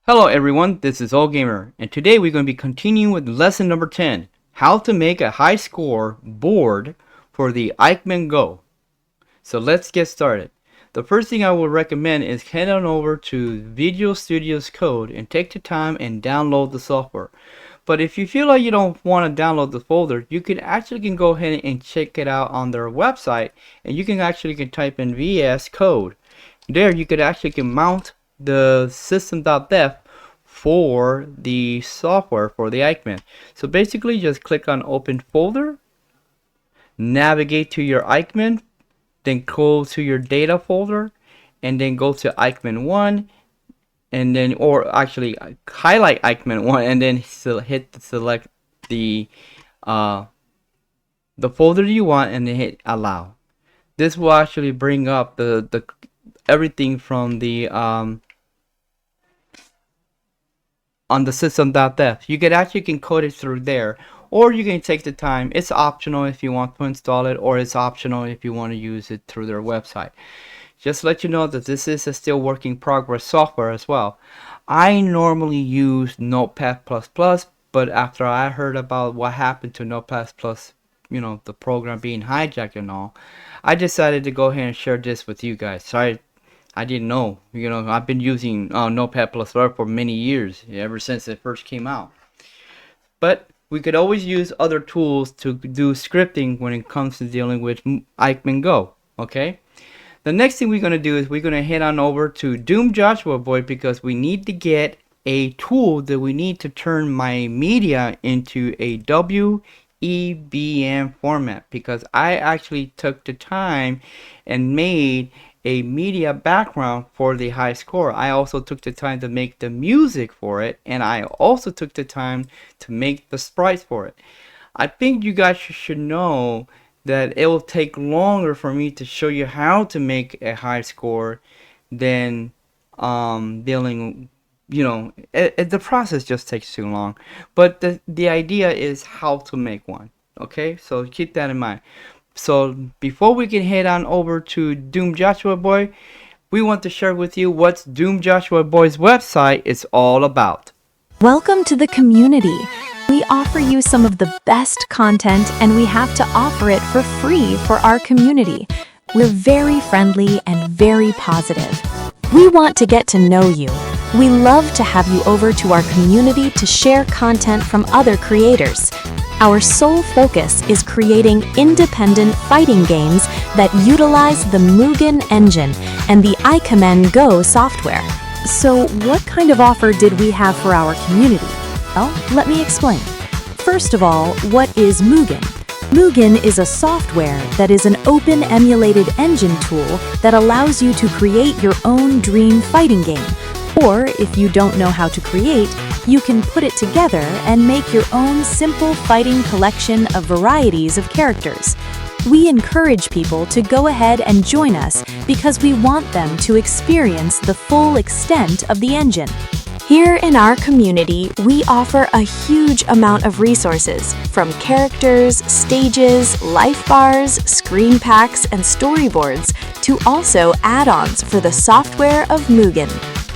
Hello everyone, this is Gamer, and today we're going to be continuing with lesson number 10, how to make a high score board for the Ikemen Go. So let's get started. The first thing I would recommend is head on over to Visual Studio's Code and take the time and download the software. But if you feel like you don't want to download the folder, you can go ahead and check it out on their website, and you can type in VS Code. There you can mount the system.def for the software for the Ikemen. So basically just click on open folder, navigate to your Ikemen, then go to your data folder, and then go to Ikemen 1, and then highlight Ikemen 1 and then select the folder you want and then hit allow. This will actually bring up the everything from the on the system.def. You can code it through there, or you can take the time. It's optional if you want to install it, or it's optional if you want to use it through their website. Just to let you know that this is a still work in progress software as well. I normally use Notepad++, but after I heard about what happened to Notepad++, the program being hijacked and all, I decided to go ahead and share this with you guys. Sorry, I didn't know. I've been using Notepad++ for many years, ever since it first came out. But we could always use other tools to do scripting when it comes to dealing with Ikemen Go. Okay. The next thing we're going to do is we're going to head on over to Doom Joshua Boy, because we need to get a tool that we need to turn my media into a WEBM format, because I actually took the time and made a media background for the high score. I also took the time to make the music for it, and I also took the time to make the sprites for it. I think you guys should know that it will take longer for me to show you how to make a high score than dealing, the process just takes too long. But the idea is how to make one. Okay, so keep that in mind. So before we can head on over to Doom Joshua Boy, we want to share with you what Doom Joshua Boy's website is all about. Welcome to the community. We offer you some of the best content, and we have to offer it for free for our community. We're very friendly and very positive. We want to get to know you. We love to have you over to our community to share content from other creators. Our sole focus is creating independent fighting games that utilize the Mugen engine and the Ikemen Go software. So what kind of offer did we have for our community? Well, let me explain. First of all, what is Mugen? Mugen is a software that is an open emulated engine tool that allows you to create your own dream fighting game. Or, if you don't know how to create, you can put it together and make your own simple fighting collection of varieties of characters. We encourage people to go ahead and join us because we want them to experience the full extent of the engine. Here in our community, we offer a huge amount of resources, from characters, stages, life bars, screen packs, and storyboards, to also add-ons for the software of Mugen.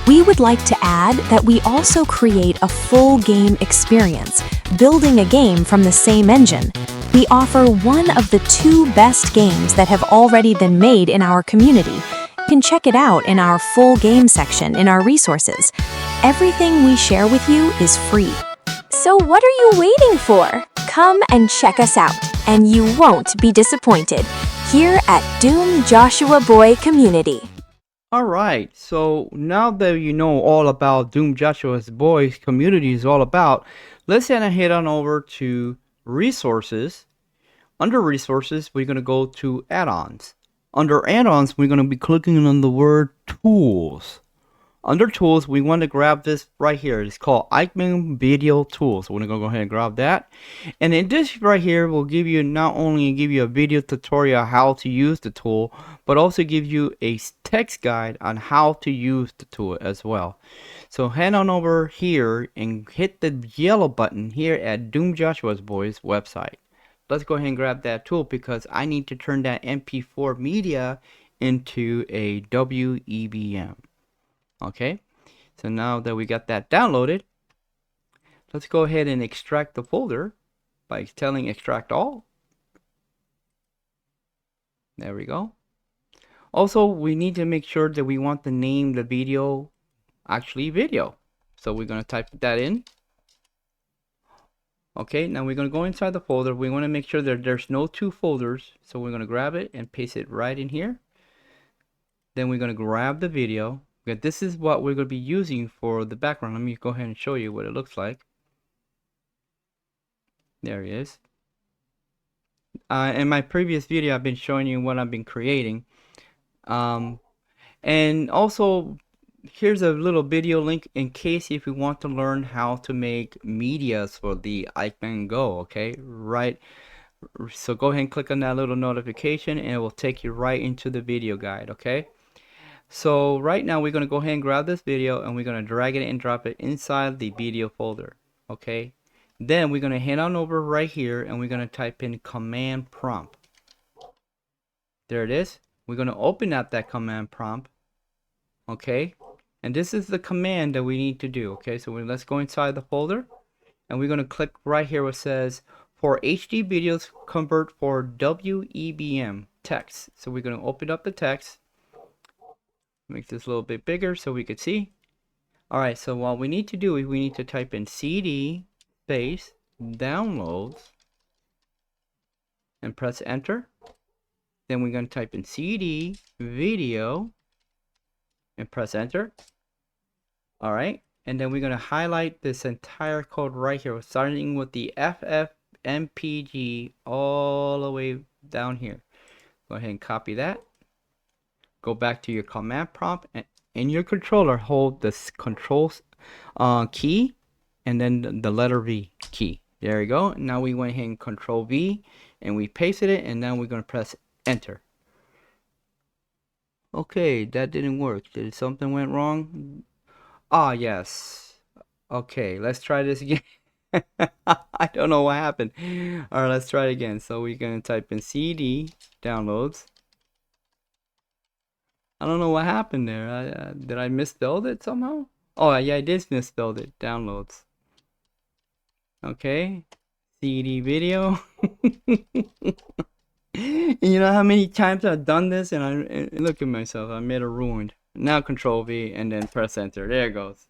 We would like to add that we also create a full game experience, building a game from the same engine. We offer one of the 2 best games that have already been made in our community. You can check it out in our full game section in our resources. Everything we share with you is free. So what are you waiting for? Come and check us out, and you won't be disappointed here at Doom Joshua Boy Community. Alright, so now that you know all about Doom Joshua Boy's community is all about, let's head on over to resources. Under resources, we're going to go to add-ons. Under add-ons, we're going to be clicking on the word tools. Under tools, we want to grab this right here. It's called Ikemen Video Tools. So we're going to go ahead and grab that. And then this right here will give you not only give you a video tutorial how to use the tool, but also give you a text guide on how to use the tool as well. So head on over here and hit the yellow button here at Doom Joshua Boy's website. Let's go ahead and grab that tool because I need to turn that MP4 media into a WEBM. Okay, So now that we got that downloaded, let's go ahead and extract the folder by telling extract all. There we go. Also, we need to make sure that we want to name the video actually video. So we're going to type that in. Okay, now we're going to go inside the folder. We want to make sure that there's no two folders. So we're going to grab it and paste it right in here. Then we're going to grab the video. Okay, this is what we're going to be using for the background. Let me go ahead and show you what it looks like. There it is. In my previous video, I've been showing you what I've been creating. And also, here's a little video link in case if you want to learn how to make medias for the Ikemen Go, okay? Right. So go ahead and click on that little notification and it will take you right into the video guide, okay? So right now we're going to go ahead and grab this video and we're going to drag it and drop it inside the video folder, okay? Then we're going to head on over right here and we're going to type in command prompt. There it is. We're going to open up that command prompt, okay? And this is the command that we need to do, okay? So let's go inside the folder and we're going to click right here where it says for HD videos convert for WEBM text. So we're going to open up the text, make this a little bit bigger so we could see. All right, so what we need to do is we need to type in CD space downloads and press enter. Then we're going to type in CD video and press enter. All right, and then we're going to highlight this entire code right here, starting with the FFmpeg all the way down here. Go ahead and copy that. Go back to your command prompt and in your controller hold this control key and then the letter V key. There we go. Now we went ahead and control V and we pasted it, and now we're going to press enter. Okay, that didn't work. Did something went wrong? Ah, yes. Okay, let's try this again. I don't know what happened. All right, let's try it again. So we're going to type in CD downloads. I don't know what happened there. Did I misspelled it somehow? Oh, yeah, I did misspelled it. Downloads. Okay. CD video. You know how many times I've done this and look at myself. I made a ruined. Now control V and then press enter. There it goes.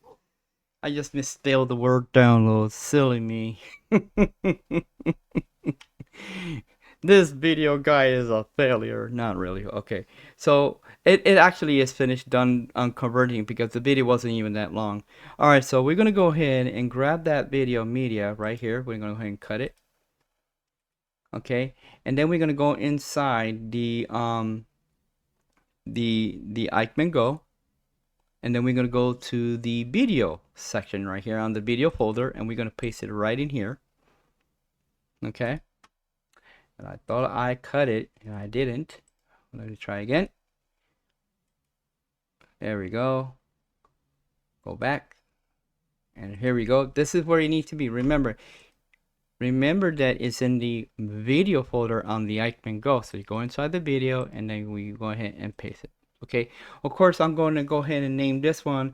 I just misspelled the word download. Silly me. This video guide is a failure. Not really. Okay. So it actually is finished, done on converting because the video wasn't even that long. Alright, so we're going to go ahead and grab that video media right here. We're going to go ahead and cut it. Okay. And then we're going to go inside the Ikemen Go. And then we're going to go to the video section right here on the video folder, and we're going to paste it right in here. Okay. And I thought I cut it, and I didn't. Let me try again. There we go. Go back. And here we go. This is where you need to be. Remember that it's in the video folder on the Ikemen Go. So you go inside the video, and then we go ahead and paste it. Okay, of course I'm going to go ahead and name this one.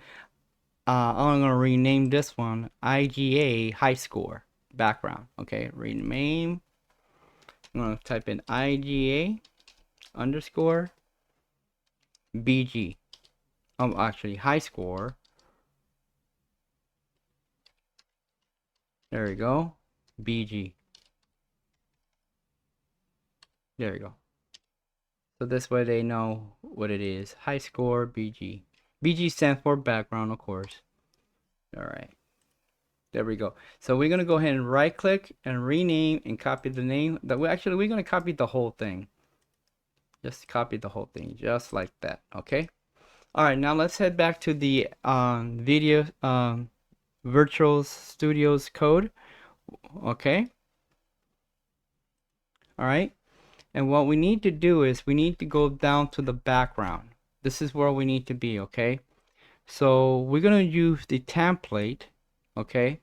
I'm going to rename this one IGA high score background. Okay, rename. I'm going to type in IGA underscore BG. Actually high score. There we go. BG. There we go. So this way they know what it is. High score BG. BG stands for background, of course. Alright. There we go. So we're going to go ahead and right click and rename and copy the name. Actually, we're going to copy the whole thing. Just copy the whole thing. Just like that. Okay. Alright, now let's head back to the video Virtual Studios code. Okay. Alright. And what we need to do is we need to go down to the background. This is where we need to be, okay? So we're going to use the template, okay?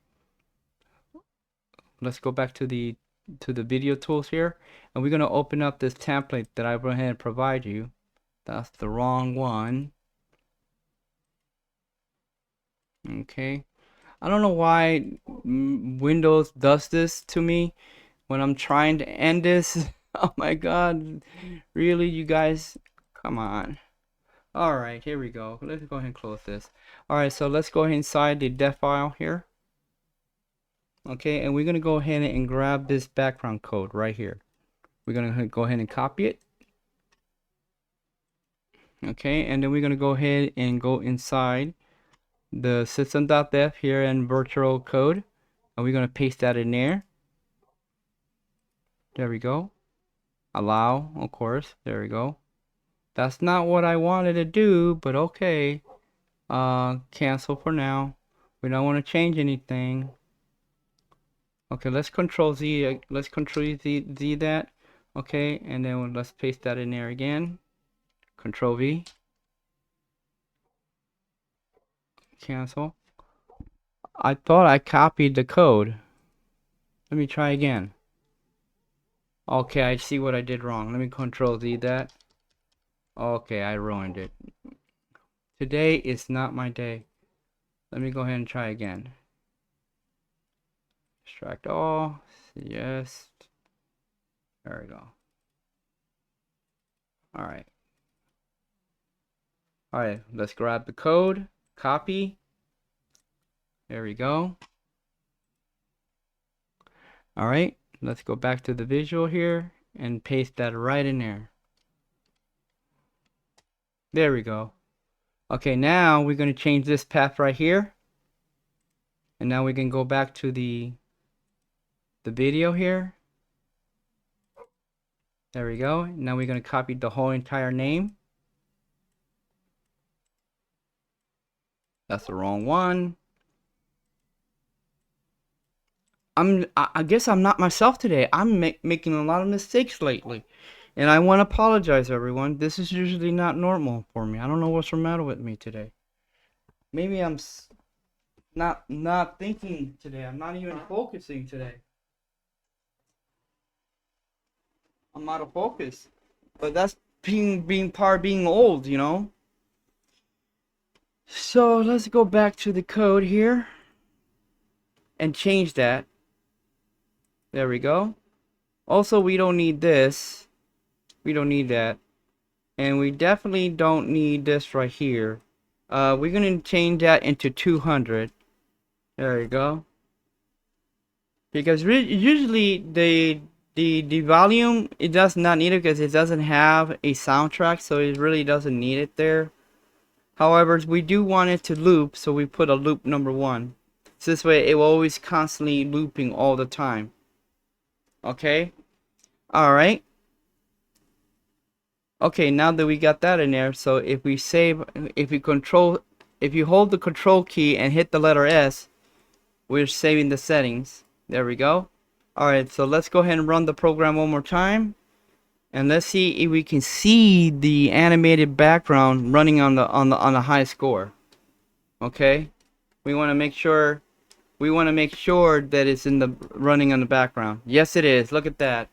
Let's go back to the video tools here, and we're going to open up this template that I went ahead and provide you. That's the wrong one. Okay. I don't know why Windows does this to me when I'm trying to end this. Oh my God. Really, you guys? Come on. Alright, here we go. Let's go ahead and close this. Alright, so let's go ahead inside the def file here. Okay, and we're going to go ahead and grab this background code right here. We're going to go ahead and copy it. Okay, and then we're going to go ahead and go inside the system.def here in virtual code. And we're going to paste that in there. There we go. Allow, of course. There we go. That's not what I wanted to do, but okay. Cancel for now. We don't want to change anything. Okay, let's control Z. Let's control Z that. Okay, and then let's paste that in there again. Control V. Cancel. I thought I copied the code. Let me try again. Okay, I see what I did wrong. Let me control Z that. Okay, I ruined it. Today is not my day. Let me go ahead and try again. Extract all. Yes. There we go. Alright. Alright, let's grab the code. Copy. There we go. Alright, let's go back to the visual here and paste that right in there. There we go. Okay, now we're going to change this path right here. And now we can go back to the video here. There we go. Now we're going to copy the whole entire name. That's the wrong one. I guess I'm not myself today. I'm making a lot of mistakes lately. And I want to apologize, everyone. This is usually not normal for me. I don't know what's the matter with me today. Maybe I'm not thinking today. I'm not even focusing today. I'm out of focus. But that's being part of being old, you know? So let's go back to the code here and change that. There we go. Also, we don't need this. We don't need that. And we definitely don't need this right here. We're going to change that into 200. There we go. Because usually the volume, it does not need it because it doesn't have a soundtrack, so it really doesn't need it there. However, we do want it to loop, so we put a loop number 1. So this way it will always constantly looping all the time. Okay? Alright. Okay, now that we got that in there, so if we save, if you hold the control key and hit the letter S, we're saving the settings. There we go. Alright, so let's go ahead and run the program one more time. And let's see if we can see the animated background running on the high score. Okay? We want to make sure that it's in the running on the background. Yes, it is. Look at that.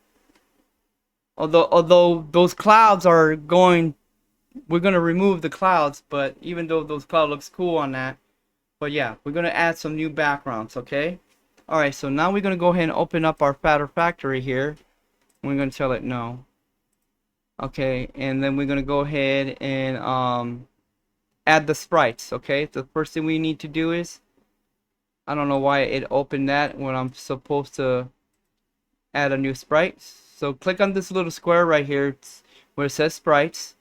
Although those clouds are going, we're going to remove the clouds, but even though those clouds looks cool on that, but yeah, we're going to add some new backgrounds, okay? Alright, so now we're going to go ahead and open up our Fatter Factory here. We're going to tell it no. Okay, and then we're going to go ahead and add the sprites, okay? The first thing we need to do is, I don't know why it opened that when I'm supposed to add a new sprite. So click on this little square right here where it says sprites.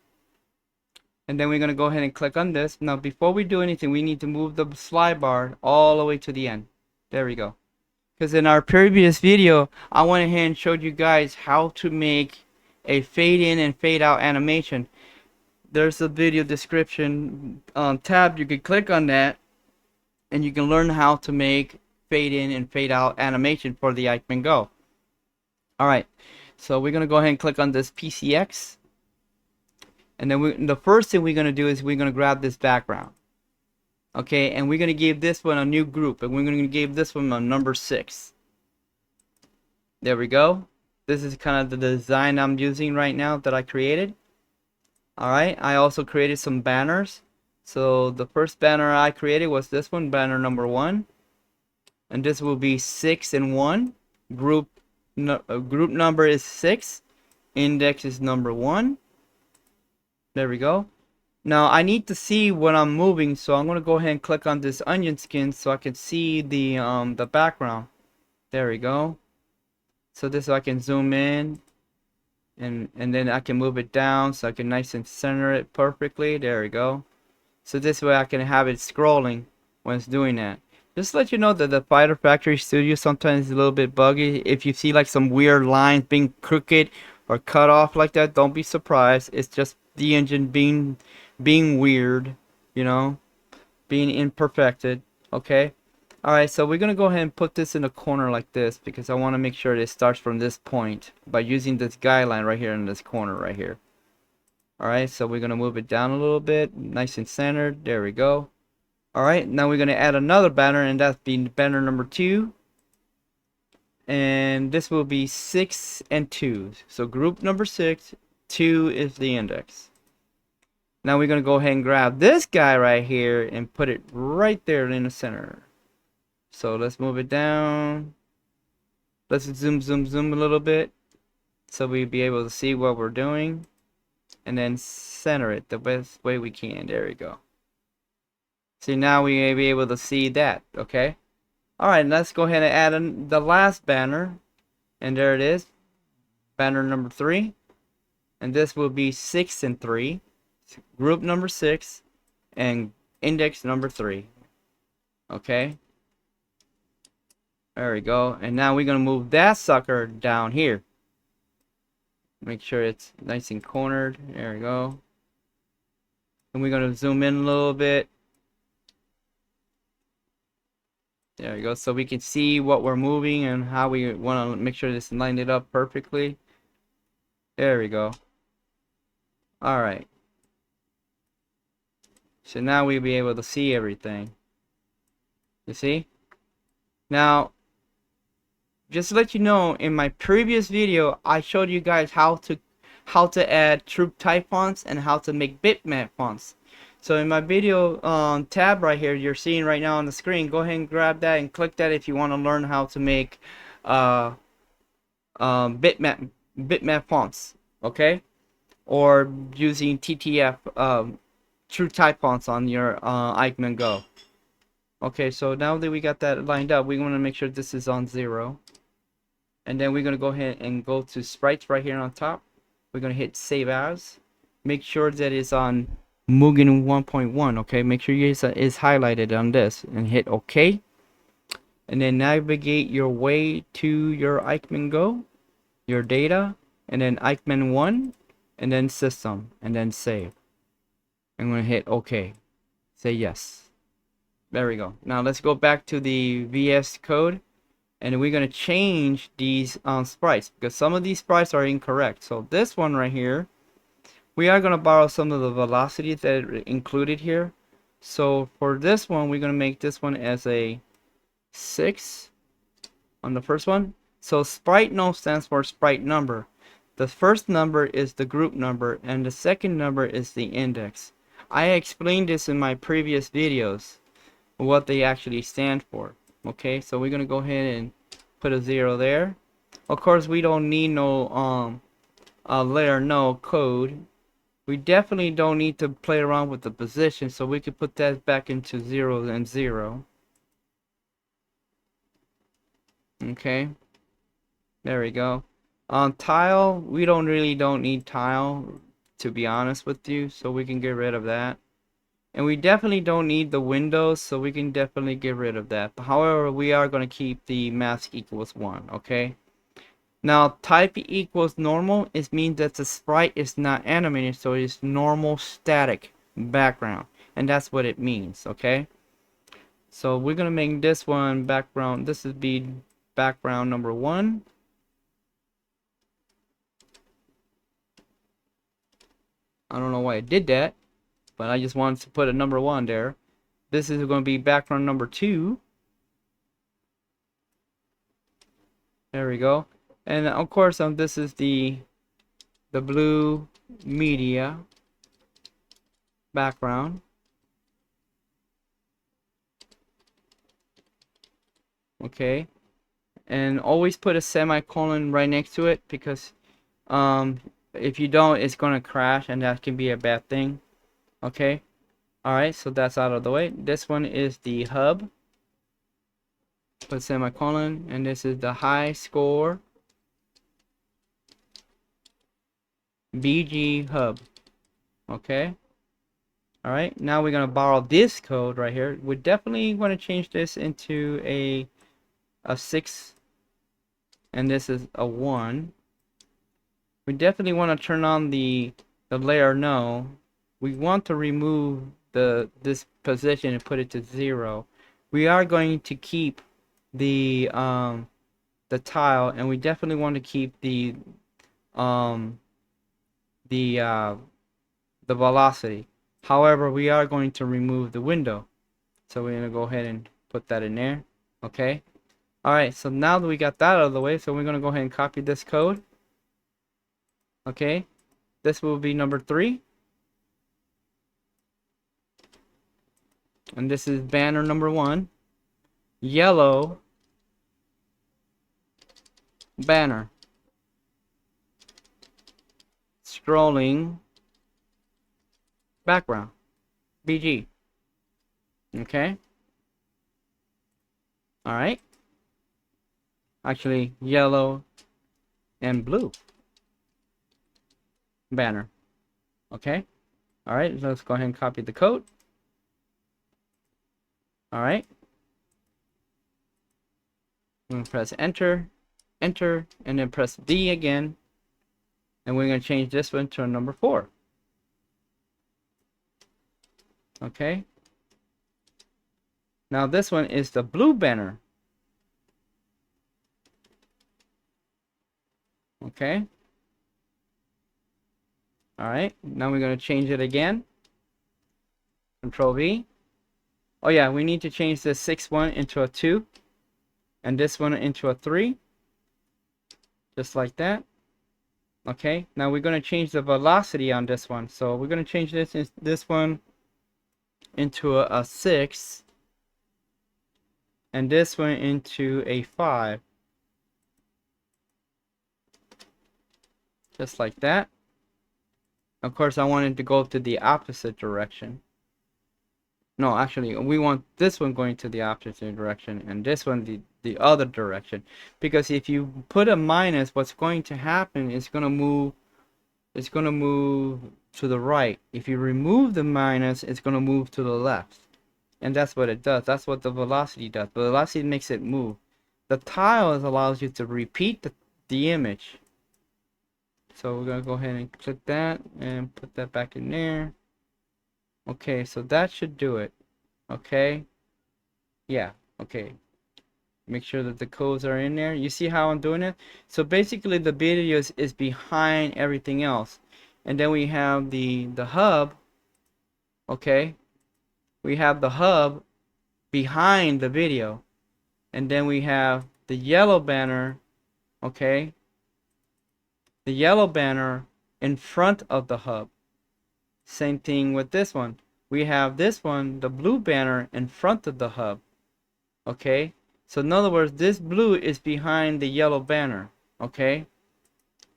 And then we're going to go ahead and click on this. Now before we do anything, we need to move the slide bar all the way to the end. There we go. Because in our previous video, I went ahead and showed you guys how to make a fade in and fade out animation. There's a video description tab. You can click on that and you can learn how to make fade in and fade out animation for the Ikemen Go. Alright, so we're going to go ahead and click on this PCX. And then the first thing we're going to do is we're going to grab this background. Okay, and we're going to give this one a new group. And we're going to give this one a number 6. There we go. This is kind of the design I'm using right now that I created. Alright, I also created some banners. So the first banner I created was this one, banner number 1. And this will be 6 and 1. Group number is 6. Index is number 1. There we go. Now I need to see when I'm moving, so I'm gonna go ahead and click on this onion skin so I can see the background. There we go. So this, so I can zoom in, and then I can move it down so I can nice and center it perfectly. There we go. So this way I can have it scrolling when it's doing that. Just to let you know that the Fighter Factory Studio sometimes is a little bit buggy. If you see like some weird lines being crooked or cut off like that, don't be surprised. It's just the engine being weird, you know, being imperfected. Okay. Alright, so we're gonna go ahead and put this in a corner like this because I want to make sure it starts from this point by using this guideline right here in this corner right here. Alright, so we're gonna move it down a little bit, nice and centered. There we go. Alright, now we're gonna add another banner, and that's being banner number 2. And this will be 6 and 2. So group number 6, 2 is the index. Now we're gonna go ahead and grab this guy right here and put it right there in the center. So let's move it down. Let's zoom a little bit so we'll be able to see what we're doing. And then center it the best way we can. There we go. See, now we may be able to see that. Okay. Alright, let's go ahead and add in the last banner. And there it is. Banner number 3. And this will be 6 and 3. Group number 6. And index number 3. Okay. There we go. And now we're going to move that sucker down here. Make sure it's nice and cornered. There we go. And we're going to zoom in a little bit. There we go. So we can see what we're moving and how we want to make sure this lined it up perfectly. There we go. Alright. So now we'll be able to see everything. You see? Now, just to let you know, in my previous video, I showed you guys how to add troop type fonts and how to make bitmap fonts. So in my video tab right here, you're seeing right now on the screen, go ahead and grab that and click that if you want to learn how to make bitmap fonts, okay? Or using TTF true type fonts on your Ikemen Go. Okay, so now that we got that lined up, we want to make sure this is on 0. And then we're going to go ahead and go to sprites right here on top. We're going to hit save as. Make sure that it's on Mugen 1.1, okay? Make sure it's highlighted on this and hit OK. And then navigate your way to your Ikemen Go, your data, and then Ikemen 1, and then system, and then save. I'm going to hit OK. Say yes. There we go. Now let's go back to the VS Code. And we're going to change these sprites because some of these sprites are incorrect. So this one right here, we are going to borrow some of the velocities that are included here. So for this one, we're going to make this one as a 6 on the first one. So sprite no stands for sprite number. The first number is the group number and the second number is the index. I explained this in my previous videos, what they actually stand for. Okay, so we're gonna go ahead and put a 0 there. Of course, we don't need no layer no code. We definitely don't need to play around with the position, so we can put that back into 0 and 0. Okay, there we go. On tile, we don't need tile, to be honest with you, so we can get rid of that. And we definitely don't need the windows, so we can definitely get rid of that. However, we are going to keep the mask equals 1, okay? Now, type equals normal, it means that the sprite is not animated, so it's normal static background. And that's what it means, okay? So we're going to make this one background. This would be background number 1. I don't know why I did that, but I just wanted to put a number 1 there. This is going to be background number 2. There we go. And of course, this is the blue media background. Okay, and always put a semicolon right next to it, because if you don't, it's gonna crash, and that can be a bad thing. Okay, alright, so that's out of the way. This one is the hub, put semicolon, and this is the high score BG hub. Okay, alright, now we're gonna borrow this code right here. We definitely want to change this into a 6, and this is a 1. We definitely want to turn on the layer no. We want to remove this position and put it to 0. We are going to keep the tile, and we definitely want to keep the velocity. However, we are going to remove the window, so we're gonna go ahead and put that in there. Okay, alright, so now that we got that out of the way, so we're gonna go ahead and copy this code. Okay, this will be number 3, and this is banner number 1, yellow banner, scrolling background, BG. Okay, alright, actually yellow and blue banner. Okay, alright, let's go ahead and copy the code. Alright, I'm going to press enter, enter, and then press D again, and we're going to change this one to a number 4. Okay, now this one is the blue banner. Okay, alright, now we're going to change it again. Control V. Oh yeah, we need to change this 6 one into a 2, and this one into a 3, just like that. Okay, now we're going to change the velocity on this one, so we're going to change this one into a 6, and this one into a 5, just like that. Of course, I wanted to go to the opposite direction. No, actually, we want this one going to the opposite direction, and this one the other direction. Because if you put a minus, what's going to happen is going to move. It's going to move to the right. If you remove the minus, it's going to move to the left, and that's what it does. That's what the velocity does. The velocity makes it move. The tiles allows you to repeat the image. So we're going to go ahead and click that and put that back in there. Okay, so that should do it. Okay, yeah, okay, make sure that the codes are in there. You see how I'm doing it? So basically the video is behind everything else, and then we have the hub. Okay, we have the hub behind the video, and then we have the yellow banner. Okay, the yellow banner in front of the hub. Same thing with this one. We have this one, the blue banner, in front of the hub. Okay, so in other words, this blue is behind the yellow banner. Okay,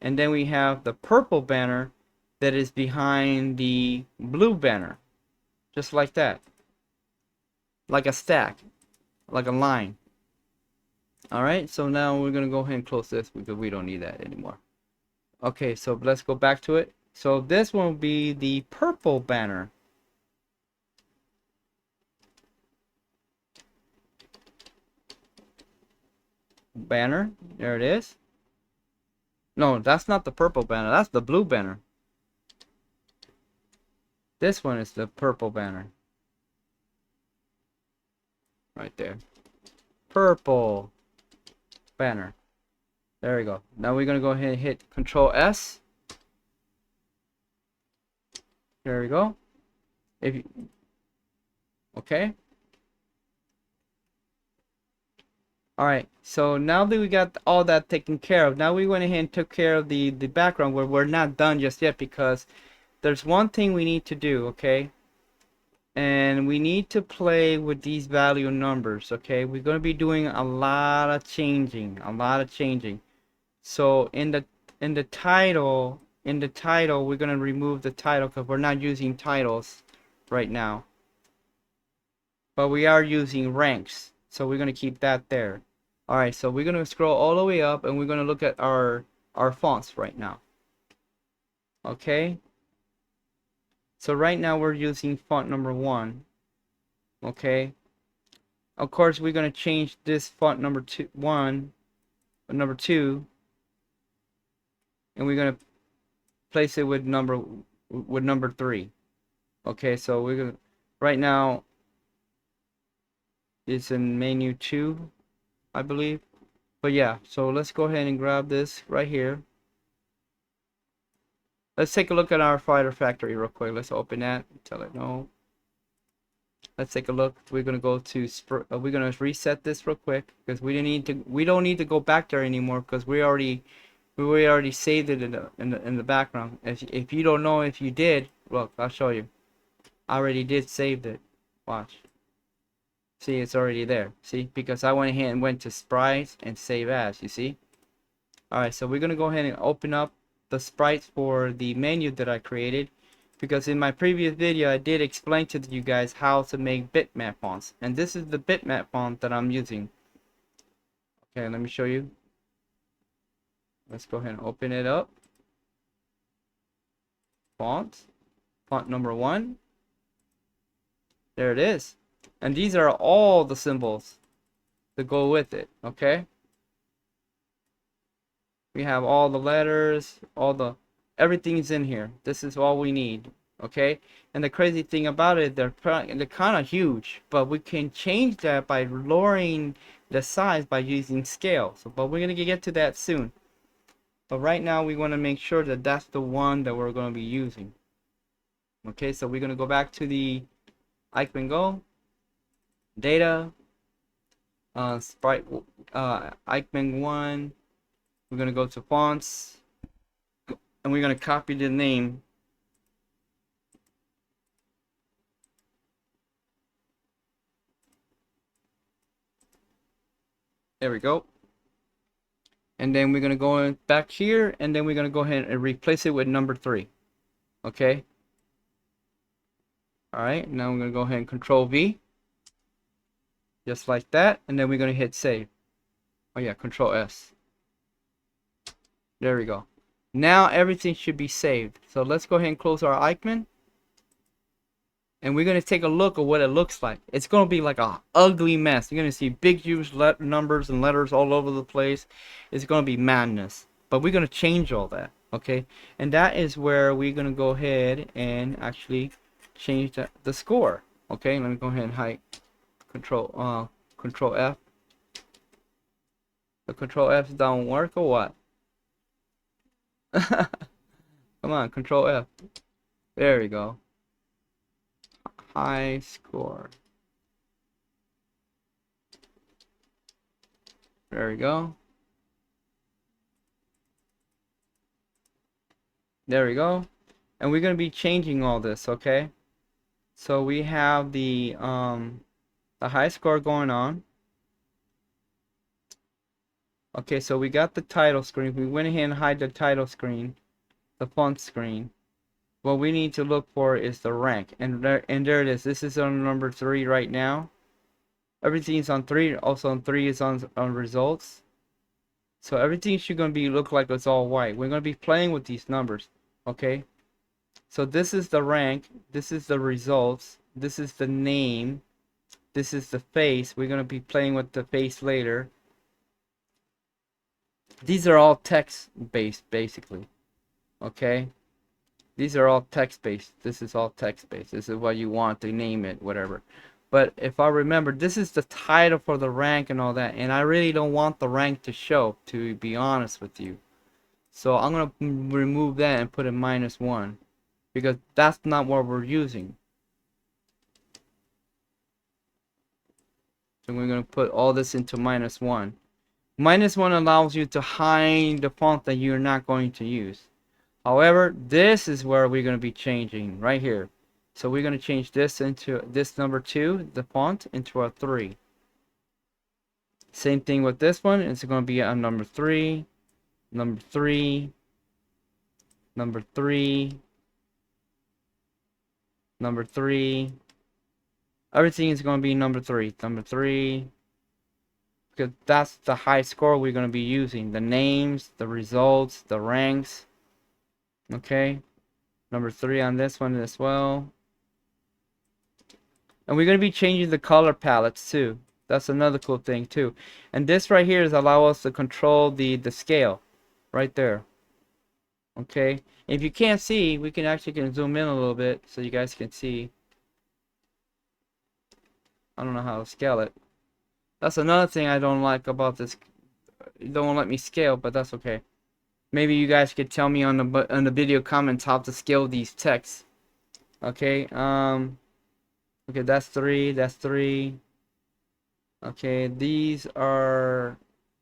and then we have the purple banner that is behind the blue banner, just like that, like a stack, like a line. Alright, so now we're gonna go ahead and close this because we don't need that anymore. Okay, so let's go back to it. So this one will be the purple banner. Banner, there it is. No, that's not the purple banner, that's the blue banner. This one is the purple banner. Right there. Purple banner. There we go. Now we're gonna go ahead and hit Control S. There we go. Okay. Alright, so now that we got all that taken care of, now we went ahead and took care of the background, where we're not done just yet, because there's one thing we need to do, okay? and we need to play with these value numbers. Okay, we're going to be doing a lot of changing, so in the title, we're going to remove the title because we're not using titles right now, but we are using ranks, so we're going to keep that there. All right, so we're going to scroll all the way up and we're going to look at our fonts right now. Okay, so right now we're using font number 1. Okay, of course we're going to change this font number 2 number 2, and we're going to place it with number 3. Okay, so we're going to, right now it's in menu 2, I believe. But yeah, so let's go ahead and grab this right here. Let's take a look at our Fighter Factory real quick. Let's open that. Tell it no. Let's take a look. We're gonna go to we're gonna reset this real quick because we don't need to go back there anymore because we already saved it in the background. If you don't know if you did, look, I'll show you. I already did saved it. Watch. See, it's already there. See, because I went ahead and went to sprites and save as. You see. All right, so we're gonna go ahead and open up the sprites for the menu that I created, because in my previous video I did explain to you guys how to make bitmap fonts, and this is the bitmap font that I'm using. Okay, let me show you. Let's go ahead and open it up. Font number 1. There it is, and these are all the symbols to go with it. Okay, we have all the letters, everything's in here. This is all we need. Okay, and the crazy thing about it, they're kind of huge, but we can change that by lowering the size by using scale. So, but we're gonna get to that soon. But right now we want to make sure that that's the one that we're going to be using. Okay, so we're going to go back to the Ikemen Go data, sprite, Ikemen 1. We're going to go to fonts, and we're going to copy the name. There we go. And then we're going to go back here, and then we're going to go ahead and replace it with number 3. Okay. All right, now we're going to go ahead and Control V. Just like that, and then we're going to hit save. Oh yeah, Control S. There we go. Now everything should be saved. So let's go ahead and close our Ikemen. And we're going to take a look at what it looks like. It's going to be like a ugly mess. You're going to see big, huge numbers and letters all over the place. It's going to be madness. But we're going to change all that. Okay? And that is where we're going to go ahead and actually change the score. Okay? Let me go ahead and hide Control F. The Control F don't work or what? Come on, Control F. There we go. High score. There we go. There we go. And we're going to be changing all this, okay? So we have the high score going on. Okay, so we got the title screen. We went ahead and hide the title screen, the font screen. What we need to look for is the rank, and there it is. This is on number 3 right now. Everything is on 3. Also on 3 is on results. So everything should gonna be look like it's all white. We're gonna be playing with these numbers, okay? So this is the rank. This is the results. This is the name. This is the face. We're gonna be playing with the face later. These are all text-based, basically, okay? These are all text-based. This is all text-based. This is what you want to name it, whatever. But if I remember, this is the title for the rank and all that. And I really don't want the rank to show, to be honest with you. So I'm going to remove that and put it -1. Because that's not what we're using. So we're going to put all this into -1. -1 allows you to hide the font that you're not going to use. However, this is where we're going to be changing right here. So we're going to change this into this number 2, the font, into a 3. Same thing with this one. It's going to be a number 3, number 3, number 3, number 3. Everything is going to be number 3, number 3. Because that's the high score we're going to be using. The names, the results, the ranks. Okay. Number 3 on this one as well. And we're going to be changing the color palettes too. That's another cool thing too. And this right here is allow us to control the scale. Right there. Okay. If you can't see, we can zoom in a little bit so you guys can see. I don't know how to scale it. That's another thing I don't like about this. It don't let me scale, but that's okay. Maybe you guys could tell me on the video comments how to scale these texts. Okay. Okay, that's 3. That's 3. Okay, these are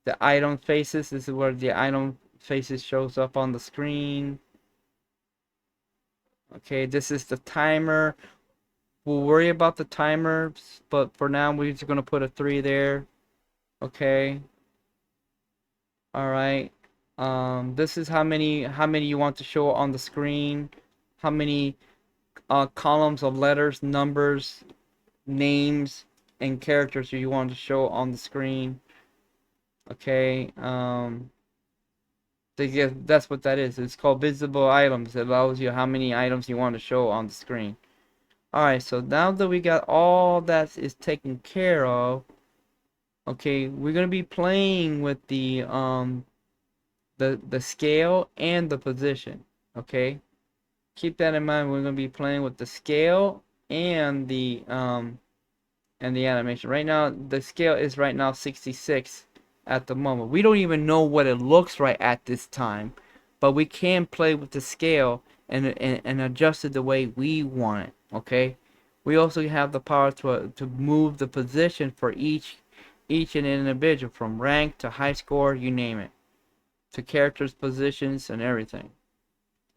the item faces. This is where the item faces shows up on the screen. Okay, this is the timer. We'll worry about the timers, but for now we're just gonna put a 3 there. Okay. All right. This is how many you want to show on the screen. How many columns of letters, numbers, names, and characters you want to show on the screen. Okay. That's what that is. It's called visible items. It allows you how many items you want to show on the screen. Alright, so now that we got all that is taken care of, okay, we're gonna be playing with the scale and the position. Okay, keep that in mind. We're gonna be playing with the scale and the animation. Right now, the scale is right now 66 at the moment. We don't even know what it looks right at this time, but we can play with the scale and adjust it the way we want it. Okay, we also have the power to move the position for each and individual, from rank to high score, you name it, to characters, positions, and everything.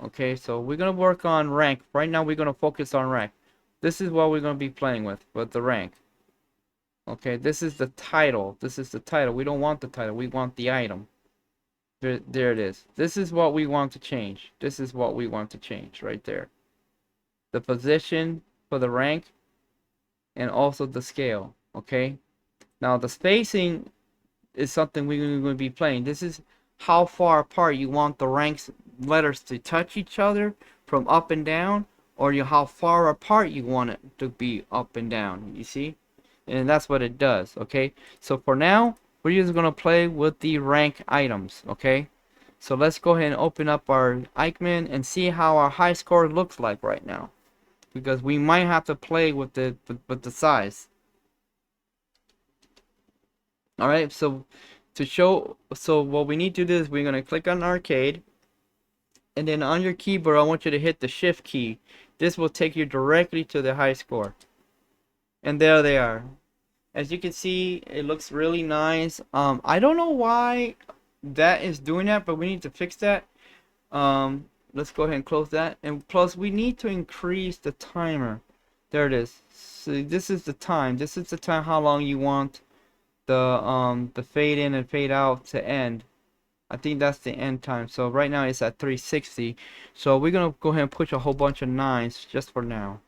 Okay, so we're gonna work on rank. Right now we're gonna focus on rank. This is what we're gonna be playing with the rank. Okay, this is the title. This is the title. We don't want the title. We want the item. There it is. This is what we want to change. This is what we want to change right there. The position for the rank and also the scale. Okay, now the spacing is something we're going to be playing. This is how far apart you want the ranks letters to touch each other from up and down, or how far apart you want it to be up and down. You see, and that's what it does. Okay, so for now we're just going to play with the rank items. Okay, so let's go ahead and open up our Ikemen and see how our high score looks like right now, because we might have to play with the size. Alright, so what we need to do is we're going to click on arcade, and then on your keyboard I want you to hit the shift key. This will take you directly to the high score, and there they are. As you can see, it looks really nice. I don't know why that is doing that, but we need to fix that. Let's go ahead and close that, and plus we need to increase the timer. There it is. So this is the time. This is the time how long you want the fade in and fade out to end. I think that's the end time. So right now it's at 360. So we're gonna go ahead and push a whole bunch of 9s just for now.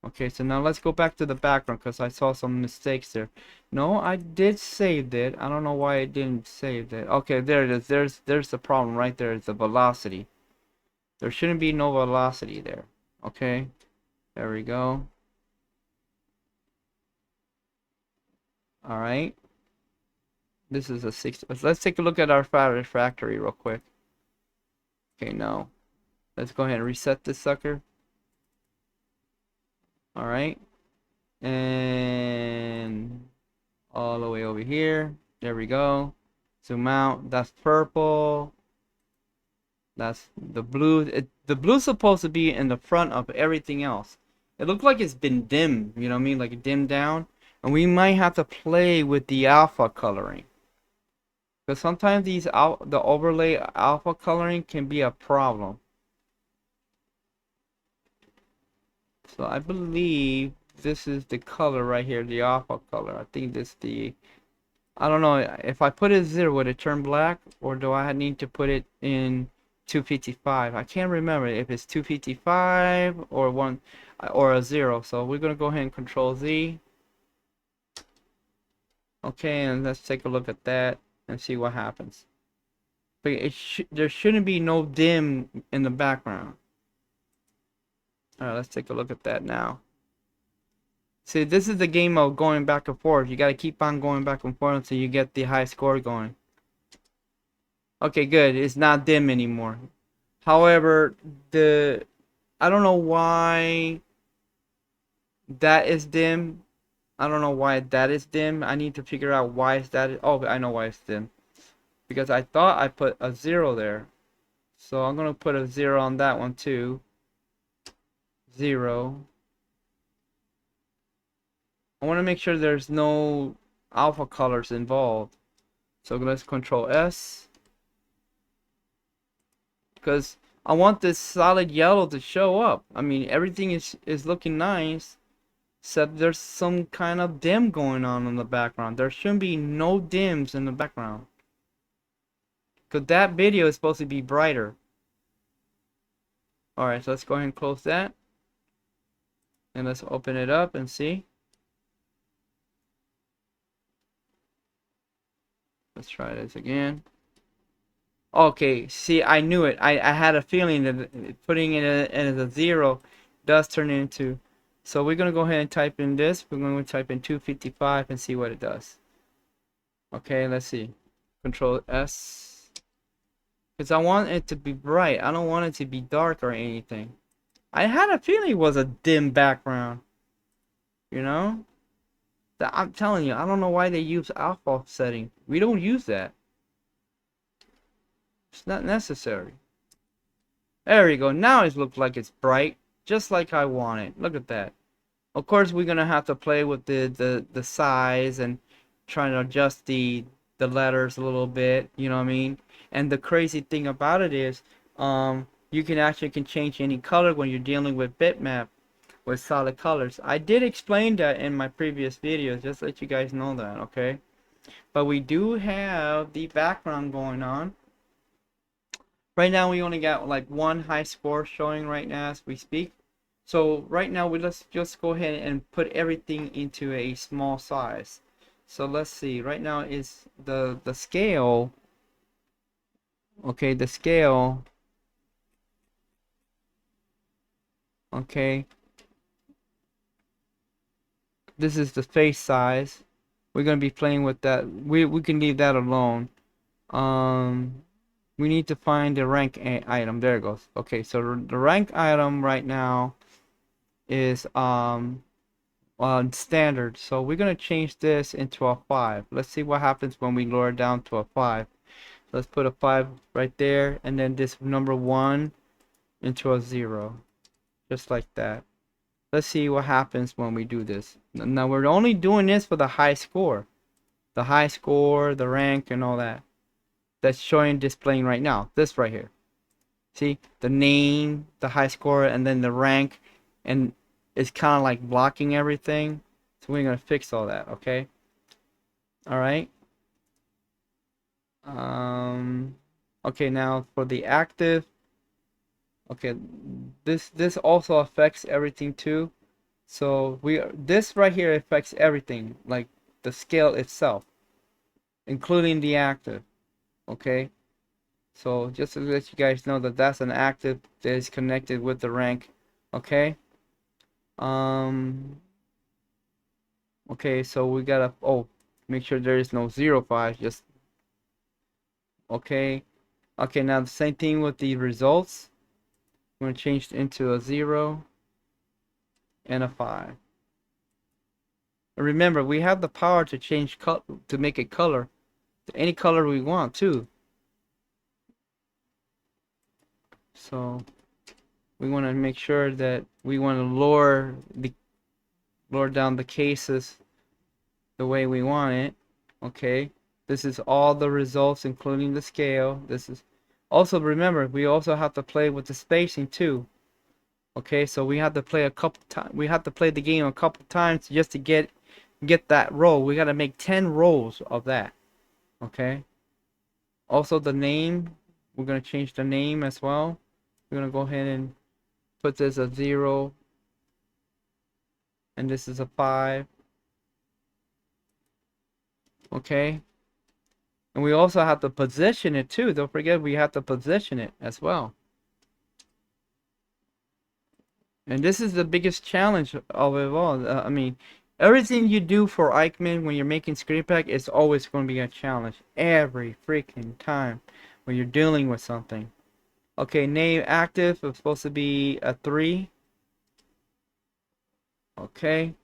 Okay, so now let's go back to the background because I saw some mistakes there. No, I did save it. I don't know why I didn't save it. Okay, there it is. There's the problem right there. It's the velocity. There shouldn't be no velocity there. Okay, there we go. All right. This is a 6. Let's take a look at our factory real quick. Okay, now let's go ahead and reset this sucker. All right, and all the way over here. There we go. Zoom out. That's purple. That's the blue. The blue's supposed to be in the front of everything else. It looks like it's been dimmed. You know what I mean? Like it dimmed down. And we might have to play with the alpha coloring, because sometimes the overlay alpha coloring can be a problem. So I believe this is the color right here, the alpha color. I think this the, I don't know, if I put it 0, would it turn black, or do I need to put it in 255? I can't remember if it's 255 or one or a 0. So we're gonna go ahead and Control Z. Okay, and let's take a look at that and see what happens. But there shouldn't be no dim in the background. Alright, let's take a look at that now. See, this is the game of going back and forth. You gotta keep on going back and forth until you get the high score going. Okay, good. It's not dim anymore. However, I don't know why that is dim. I don't know why that is dim. I need to figure out why is that. Oh, I know why it's dim. Because I thought I put a 0 there. So I'm gonna put a 0 on that one too. 0. I want to make sure there's no alpha colors involved. So let's Control S. Because I want this solid yellow to show up. I mean, everything is looking nice, except there's some kind of dim going on in the background. There shouldn't be no dims in the background. Because that video is supposed to be brighter. Alright, so let's go ahead and close that. And let's open it up and see. Let's try this again. Okay, see, I knew it. I had a feeling that putting it as a 0 does turn into. So we're going to go ahead and type in this. We're going to type in 255 and see what it does. Okay, let's see. Control S. Because I want it to be bright. I don't want it to be dark or anything. I had a feeling it was a dim background. You know? I'm telling you, I don't know why they use alpha setting. We don't use that. It's not necessary. There we go. Now it looks like it's bright, just like I want it. Look at that. Of course, we're gonna have to play with the size and trying to adjust the letters a little bit. You know what I mean? And the crazy thing about it is, you can change any color when you're dealing with bitmap with solid colors. I did explain that in my previous videos, just to let you guys know that, okay? But we do have the background going on. Right now we only got like one high score showing right now as we speak. So right now let's just go ahead and put everything into a small size. So let's see. Right now is the scale. Okay, the scale. Okay. This is the face size. We're gonna be playing with that. We can leave that alone. We need to find the rank item. There it goes. Okay, so the rank item right now is standard. So we're gonna change this into a 5. Let's see what happens when we lower it down to a 5. So let's put a 5 right there, and then this number 1 into a 0, just like that. Let's see what happens when we do this. Now we're only doing this for the high score, the rank, and all that. That's showing, displaying right now. This right here. See the name, the high score, and then the rank, and it's kind of like blocking everything. So we're gonna fix all that. Okay. All right. Okay, now for the active. Okay, this also affects everything too. So this right here affects everything, like the scale itself, including the active. Okay, so just to let you guys know that that's an active that is connected with the rank. Okay. Okay, so we gotta make sure there is no 05. Just okay. Okay, now the same thing with the results. I'm gonna change it into a 0 and a 5. And remember, we have the power to change to make it color to any color we want too. So we want to make sure that we want to lower down the cases the way we want it. Okay, this is all the results including the scale. This is also, remember, we also have to play with the spacing too. Okay, so we have to play a couple times. We have to play the game a couple times just to get that row. We got to make 10 rows of that. Okay. Also the name, we're gonna change the name as well. We're gonna go ahead and put this a 0, and this is a 5. Okay. And we also have to position it too. Don't forget we have to position it as well. And this is the biggest challenge of it all. I mean, everything you do for Ikemen when you're making screen pack is always going to be a challenge. Every freaking time when you're dealing with something. Okay, name active is supposed to be a 3. Okay.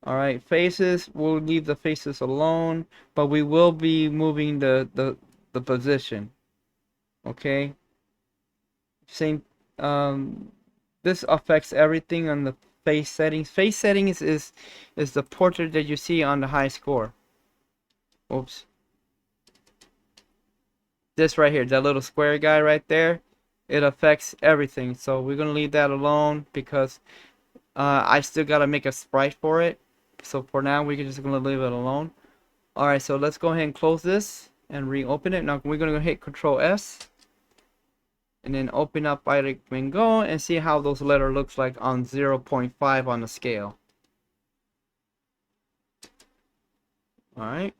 Alright, faces, we'll leave the faces alone, but we will be moving the position. Okay. Same, this affects everything on the face settings. Face settings is the portrait that you see on the high score. Oops. This right here, that little square guy right there, it affects everything. So we're gonna leave that alone because I still gotta make a sprite for it. So for now, we're just gonna leave it alone. Alright, so let's go ahead and close this and reopen it. Now we're gonna hit Control S and then open up Ikemen Go and see how those letters looks like on 0.5 on the scale. Alright.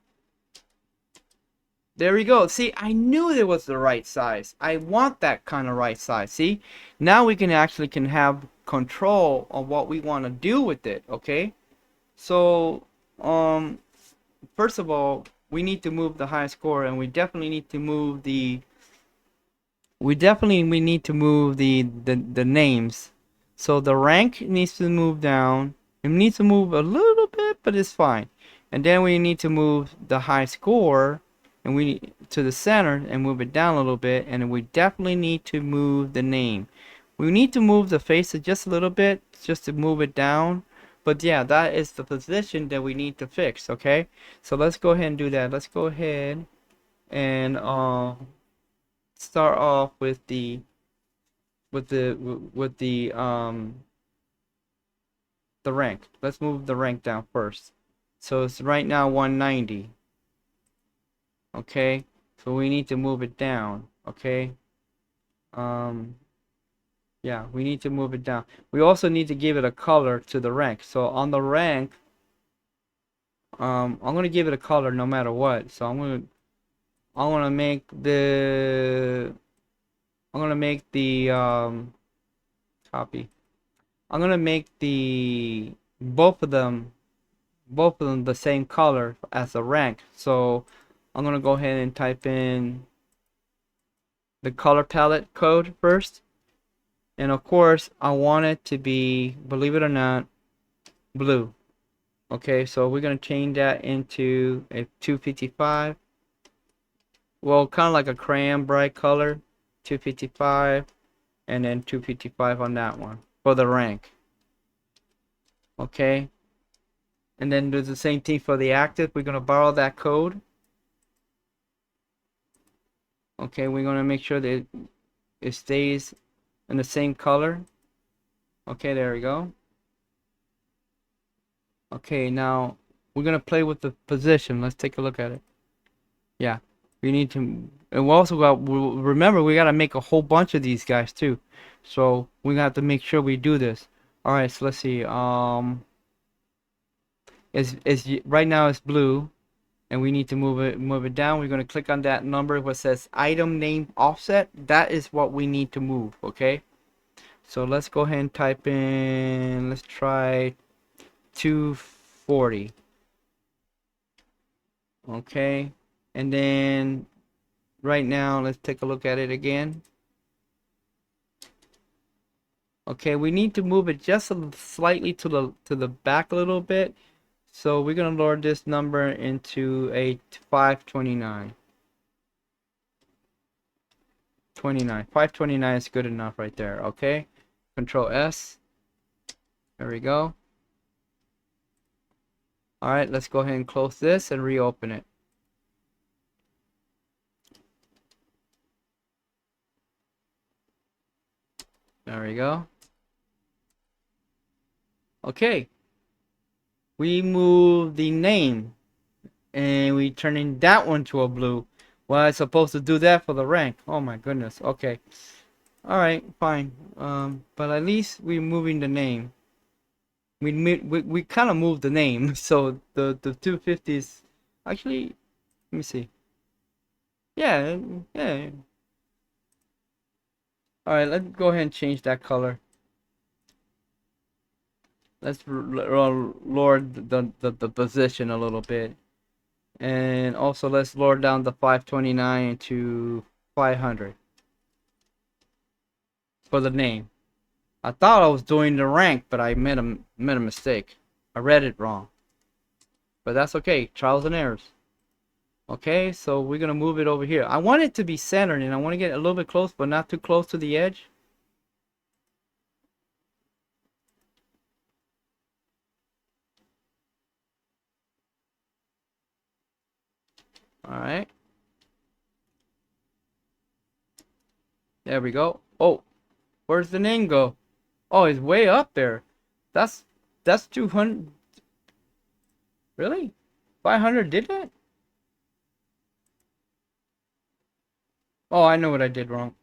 There we go. See, I knew it was the right size. I want that kind of right size. See, now we can actually have control of what we want to do with it. Okay. So, first of all, we need to move the high score, and we definitely need to move the. We need to move the names. So the rank needs to move down. It needs to move a little bit, but it's fine. And then we need to move the high score, and we to the center and move it down a little bit. And we definitely need to move the name. We need to move the faces just a little bit, just to move it down. But yeah, that is the position that we need to fix. Okay, so let's go ahead and do that. Let's go ahead and start off with the rank. Let's move the rank down first. So it's right now 190. Okay, so we need to move it down. Okay, yeah, we need to move it down. We also need to give it a color to the rank. So on the rank, I'm gonna give it a color no matter what. So I'm gonna make the copy. I'm gonna make the both of them the same color as the rank. So I'm gonna go ahead and type in the color palette code first. And of course, I want it to be, believe it or not, blue. Okay, so we're gonna change that into a 255. Well, kind of like a crayon bright color, 255, and then 255 on that one for the rank. Okay, and then do the same thing for the active. We're gonna borrow that code. Okay, we're gonna make sure that it stays in the same color. Okay, there we go. Okay, now we're gonna play with the position. Let's take a look at it. Yeah, we need to, and we also got, remember, we gotta make a whole bunch of these guys too. So we have to make sure we do this. All right, so let's see. Is right now it's blue, and we need to move it down. We're gonna click on that number what says item name offset. That is what we need to move. Okay. So let's go ahead and type in, let's try 240. Okay, and then right now let's take a look at it again. Okay, we need to move it just slightly to the back a little bit. So we're gonna lower this number into a 529. 529 is good enough right there. Okay, Control S. There we go. Alright, let's go ahead and close this and reopen it. There we go. Okay. We move the name and we turning that one to a blue. Well, I supposed to do that for the rank. Oh my goodness. Okay. All right, fine. But at least we're moving the name. We kind of moved the name, so the 250s. Actually, let me see. Yeah, yeah. All right, let's go ahead and change that color. Let's lower the position a little bit, and also let's lower down the 529 to 500 for the name. I thought I was doing the rank, but I made a mistake. I read it wrong. But that's okay. Trials and errors. Okay, so we're gonna move it over here. I want it to be centered, and I want to get a little bit close, but not too close to the edge. All right. There we go. Oh, where's the name go? Oh, it's way up there. That's 200. Really? 500 did that? Oh, I know what I did wrong.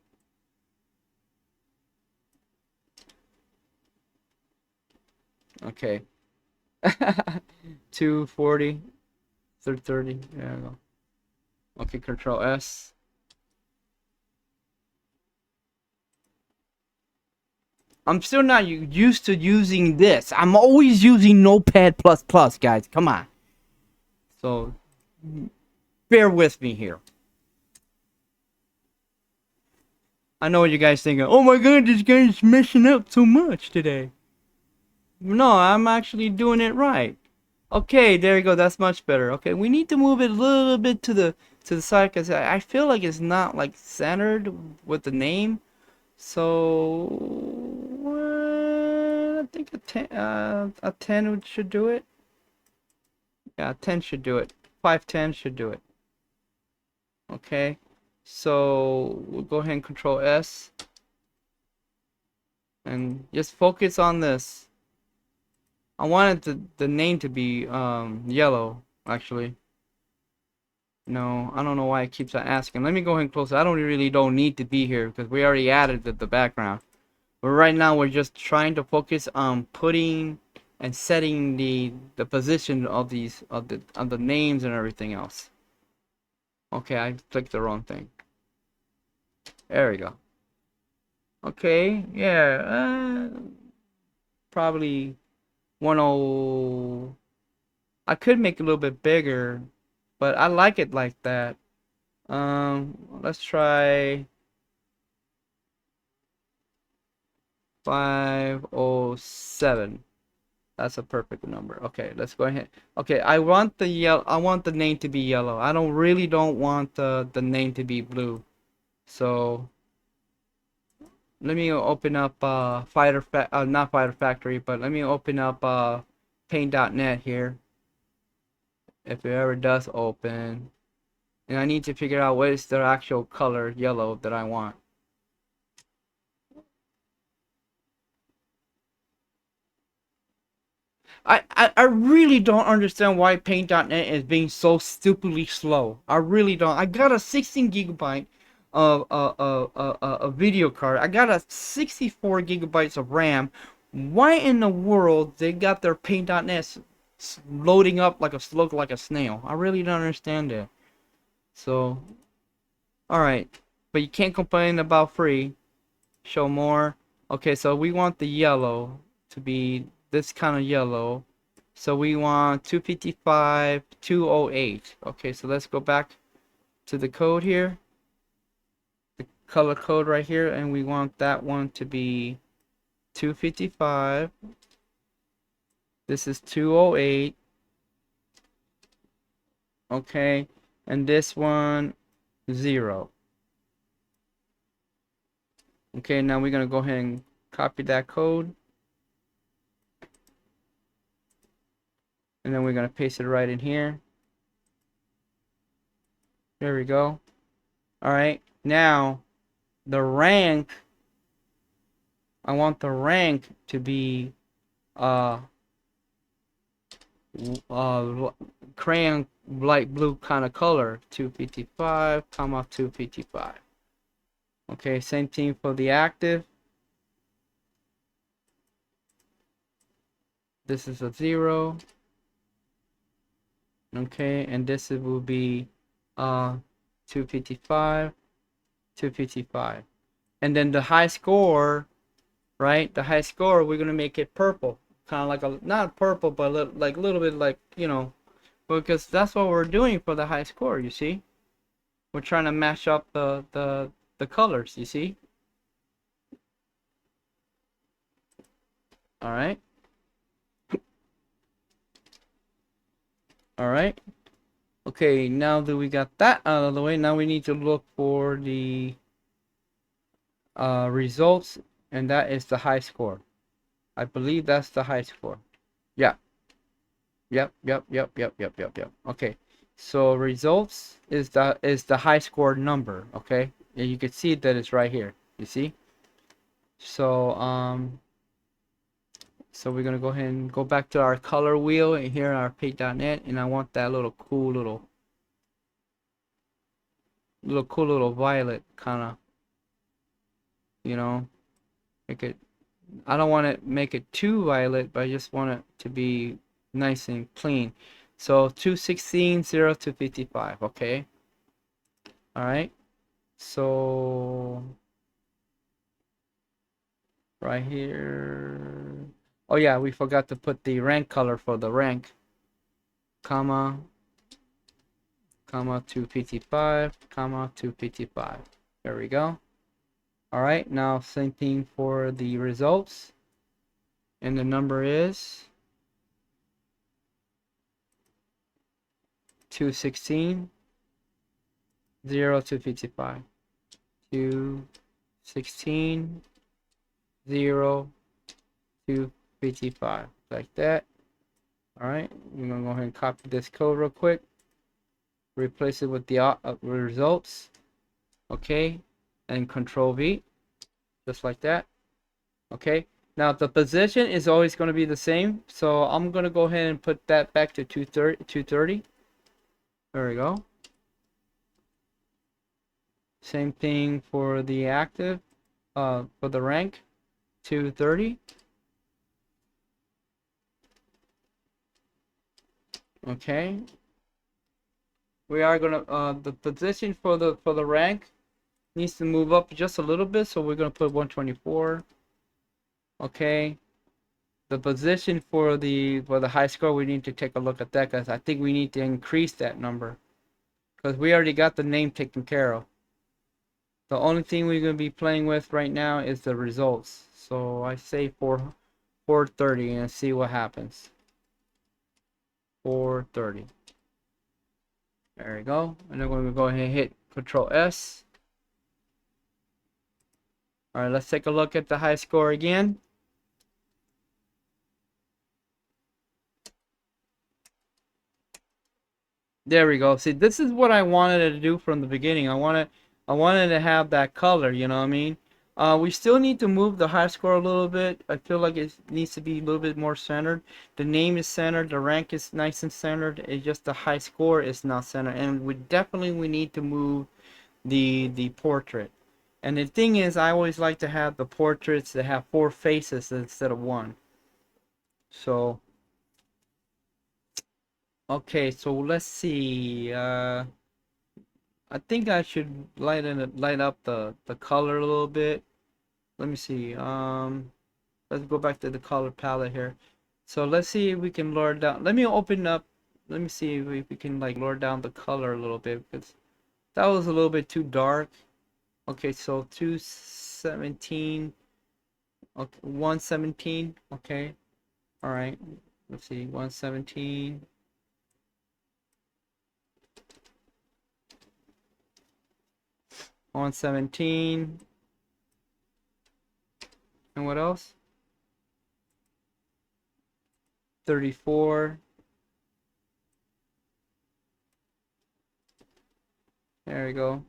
Okay. 240, 330. There we go. Okay, Control S. I'm still not used to using this. I'm always using Notepad++, guys. Come on. So, bear with me here. I know what you guys thinking. Oh my god, this guy's messing up so much today. No, I'm actually doing it right. Okay, there you go. That's much better. Okay, we need to move it a little bit to the side because I feel like it's not like centered with the name. So I think a 10 should do it. Yeah, 10 should do it. 510 should do it. Okay, so we'll go ahead and Control S and just focus on this. I wanted the name to be yellow actually. No, I don't know why it keeps on asking. Let me go ahead and close it. I don't need to be here because we already added the background. But right now we're just trying to focus on putting and setting the position of the names and everything else. Okay, I clicked the wrong thing. There we go. Okay, yeah, probably 10. I could make it a little bit bigger, but I like it like that. Let's try 507. That's a perfect number. Okay, let's go ahead. Okay, I want the yellow. I want the name to be yellow. I don't want the name to be blue. So let me open up not Fighter Factory, but let me open up Paint.net here. If it ever does open, and I need to figure out what is the actual color yellow that I want. I really don't understand why Paint.net is being so stupidly slow. I really don't. I got a 16 gigabyte of a video card. I got a 64 gigabytes of RAM. Why in the world they got their Paint.net loading up like a snail? I really don't understand it. So, all right, but you can't complain about free. Show more. Okay, so we want the yellow to be this kind of yellow. So we want 255, 208. Okay, so let's go back to the code here. The color code right here, and we want that one to be 255. This is 208. Okay, and this one 0. Okay, now we're gonna go ahead and copy that code. And then we're going to paste it right in here. There we go. Alright, now the rank I want the rank to be crayon light blue kind of color, 255 comma 255. Okay, same thing for the active. This is a 0. Okay, and this will be 255, 255. And then the high score, right? The high score, we're gonna make it purple, kind of like a, not purple, but like a little bit like, you know, because that's what we're doing for the high score. You see, we're trying to match up the colors. You see. All right. All right. Okay, now that we got that out of the way, now we need to look for the results, and that is the high score. I believe that's the high score. Yeah. Yep. Okay. So results is the high score number, okay? And you can see that it's right here. You see? So so we're gonna go ahead and go back to our color wheel and here in our paint.net, and I want that little cool little violet kind of, you know, make it, I don't want to make it too violet, but I just want it to be nice and clean. So 216 0 to 55, okay? All right. So right here. Oh yeah, we forgot to put the rank color for the rank. Comma 255, 255. There we go. All right, now same thing for the results. And the number is 216 0 to 55. 216 0 to 55, like that. All right, we're gonna go ahead and copy this code real quick, replace it with the results, okay, and Control V, just like that. Okay, now the position is always going to be the same, so I'm gonna go ahead and put that back to 230. There we go. Same thing for the active, for the rank, 230. Okay, we are gonna the position for the rank needs to move up just a little bit, so we're gonna put 124. Okay, the position for the high score, we need to take a look at that, because I think we need to increase that number, because we already got the name taken care of. The only thing we're gonna be playing with right now is the results. So I say 430 and see what happens. 430. There we go. And then we're gonna go ahead and hit Control S. All right, let's take a look at the high score again. There we go. See, this is what I wanted to do from the beginning. I wanted to have that color, you know what I mean? We still need to move the high score a little bit. I feel like it needs to be a little bit more centered. The name is centered, the rank is nice and centered. It's just the high score is not centered. And we need to move the portrait. And the thing is, I always like to have the portraits that have 4 faces instead of 1. So okay, so let's see. I think I should light up the color a little bit. Let me see. Let's go back to the color palette here. So let's see if we can lower down. Let me open up. Let me see if we can like lower down the color a little bit, because that was a little bit too dark. Okay, so 217. Okay, 117. Okay. All right. Let's see. 117. 117. And what else? 34. There we go.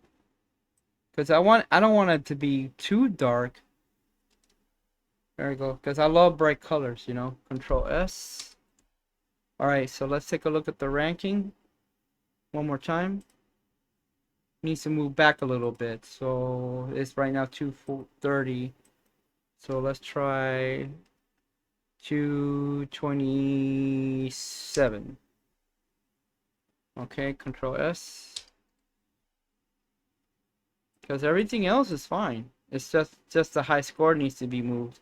Because I don't want it to be too dark. There we go. Because I love bright colors, you know. Control S. Alright, so let's take a look at the ranking one more time. Needs to move back a little bit. So it's right now 230. So let's try 227. Okay, Control S. Because everything else is fine. It's just the high score needs to be moved.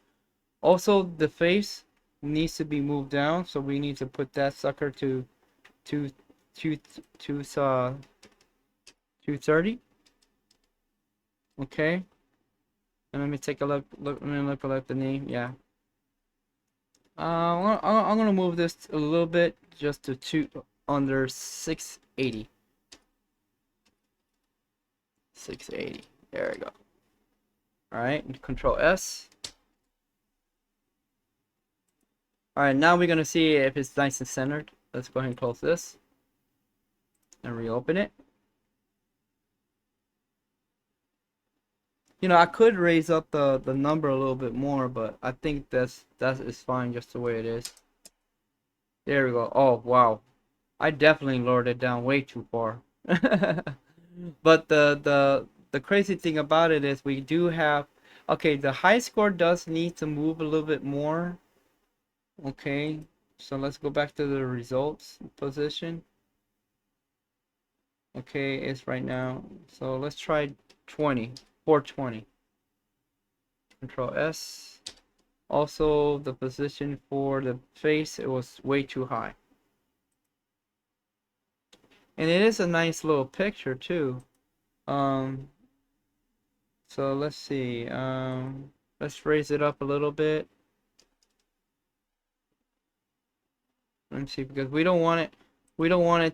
Also, the face needs to be moved down, so we need to put that sucker to 230. Okay. And let me take a look. Let me look at the name. Yeah. I'm gonna move this a little bit, just to under 680. 680. There we go. Alright, Control S. Alright, now we're gonna see if it's nice and centered. Let's go ahead and close this and reopen it. You know, I could raise up the number a little bit more, but I think that is fine just the way it is. There we go. Oh wow, I definitely lowered it down way too far. But the crazy thing about it is we do have, okay, the high score does need to move a little bit more. Okay, so let's go back to the results position. Okay, it's right now. So let's try 420. Control S. Also, the position for the face, it was way too high. And it is a nice little picture too. So let's see. Let's raise it up a little bit. Let me see, because we don't want it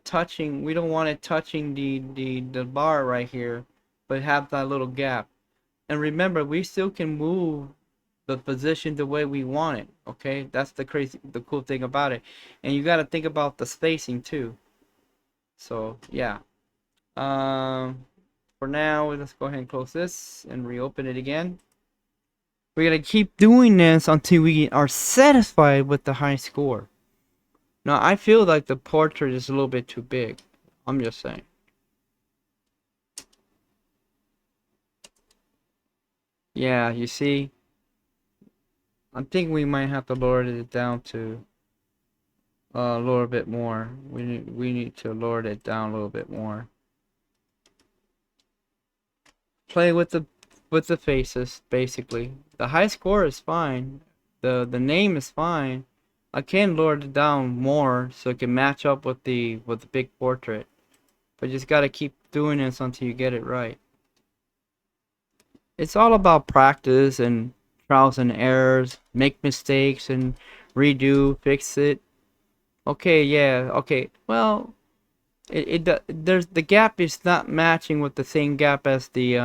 touching the bar right here, but have that little gap. And remember, we still can move the position the way we want it. Okay, that's the cool thing about it. And you got to think about the spacing too. So yeah. For now, let's go ahead and close this and reopen it again. We're gonna keep doing this until we are satisfied with the high score. Now, I feel like the portrait is a little bit too big. I'm just saying. Yeah, you see? I think we might have to lower it down to a little bit more. We need to lower it down a little bit more. Play with the faces, basically. The high score is fine. The name is fine. I can lower it down more so it can match up with the big portrait. But you just gotta keep doing this until you get it right. It's all about practice and trials and errors. Make mistakes and redo, fix it. Okay, yeah, okay. Well, there's the gap is not matching with the same gap as the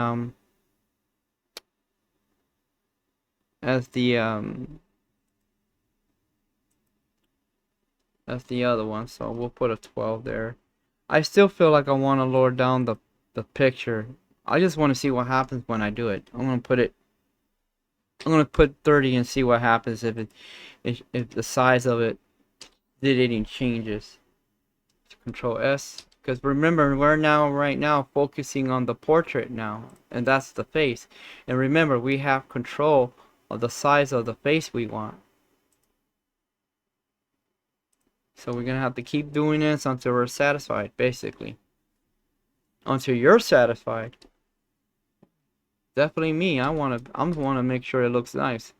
as the other one, so we'll put a 12 there. I still feel like I want to lower down the picture. I just want to see what happens when I do it. I'm gonna put 30 and see what happens if the size of it did any changes. Control S, because remember, we're right now focusing on the portrait now, and that's the face. And remember, we have control of the size of the face we want. So we're gonna have to keep doing this until we're satisfied, basically. Until you're satisfied. Definitely me. I wanna make sure it looks nice.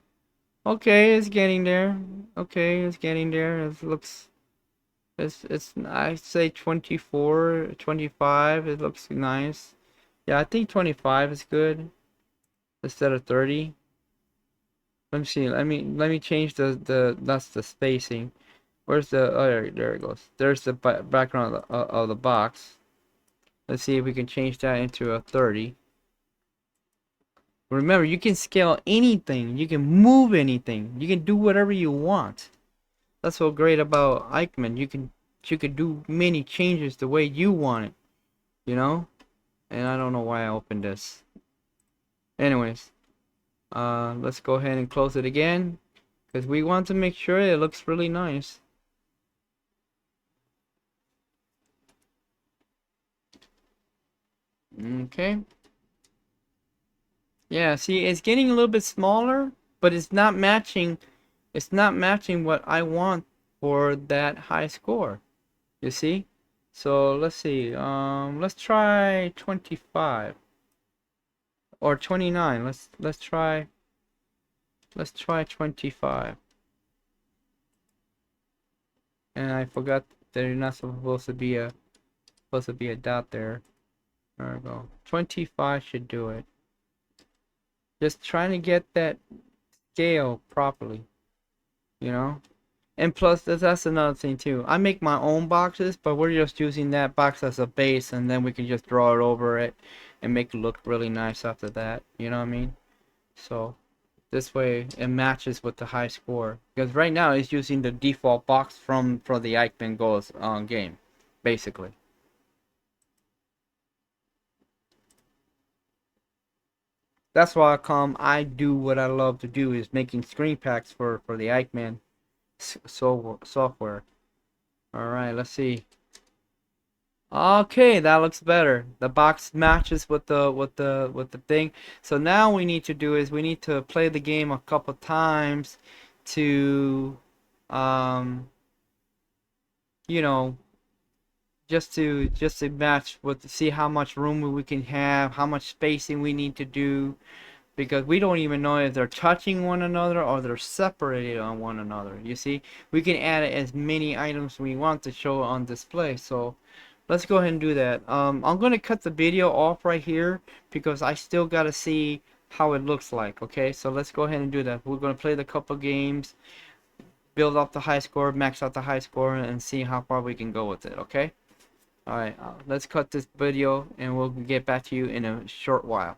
Okay, it's getting there. Okay, it's getting there. It looks, it's I say 24, 25. It looks nice. Yeah, I think 25 is good instead of 30. Let me see. Let me change that's the spacing. Where's the, oh, there it goes. There's the background of the box. Let's see if we can change that into a 30. Remember, you can scale anything. You can move anything. You can do whatever you want. That's so great about Ikemen. You can do many changes the way you want it. You know? And I don't know why I opened this. Anyways. Let's go ahead and close it again because we want to make sure it looks really nice. Okay. Yeah, see, it's getting a little bit smaller, but it's not matching. It's not matching what I want for that high score. You see? So let's see. Let's try 25 or 29. Let's try 25. And I forgot there's not supposed to be a dot there. There we go. 25 should do it. Just trying to get that scale properly, you know? And plus, that's another thing too. I make my own boxes, but we're just using that box as a base, and then we can just draw it over it and make it look really nice after that. You know what I mean? So this way it matches with the high score. Because right now it's using the default box from for the Ikemen Go game, basically. That's why I do what I love to do is making screen packs for the Ikemen software. All right, let's see. Okay, that looks better. The box matches with the thing. So now we need to do is we need to play the game a couple times to um you know just to match with see how much room we can have, how much spacing we need to do because we don't even know if they're touching one another or they're separated on one another. You see, we can add as many items we want to show on display. So let's go ahead and do that. I'm gonna cut the video off right here because I still gotta see how it looks like. Okay, so let's go ahead and do that. We're gonna play the couple games, build up the high score, max out the high score, and see how far we can go with it. Okay. All right. Let's cut this video, and we'll get back to you in a short while.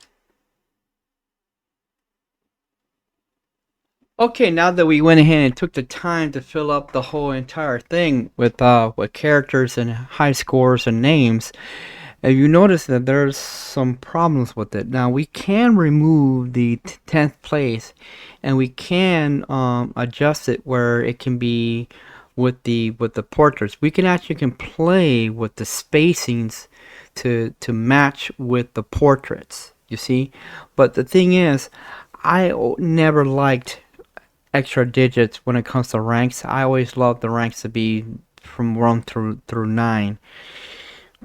Okay, now that we went ahead and took the time to fill up the whole entire thing with characters and high scores and names, you notice that there's some problems with it. Now we can remove the 10th place, and we can adjust it where it can be with the portraits. We can play with the spacings to match with the portraits. You see, but the thing is, I never liked extra digits when it comes to ranks. I always love the ranks to be from 1 through 9.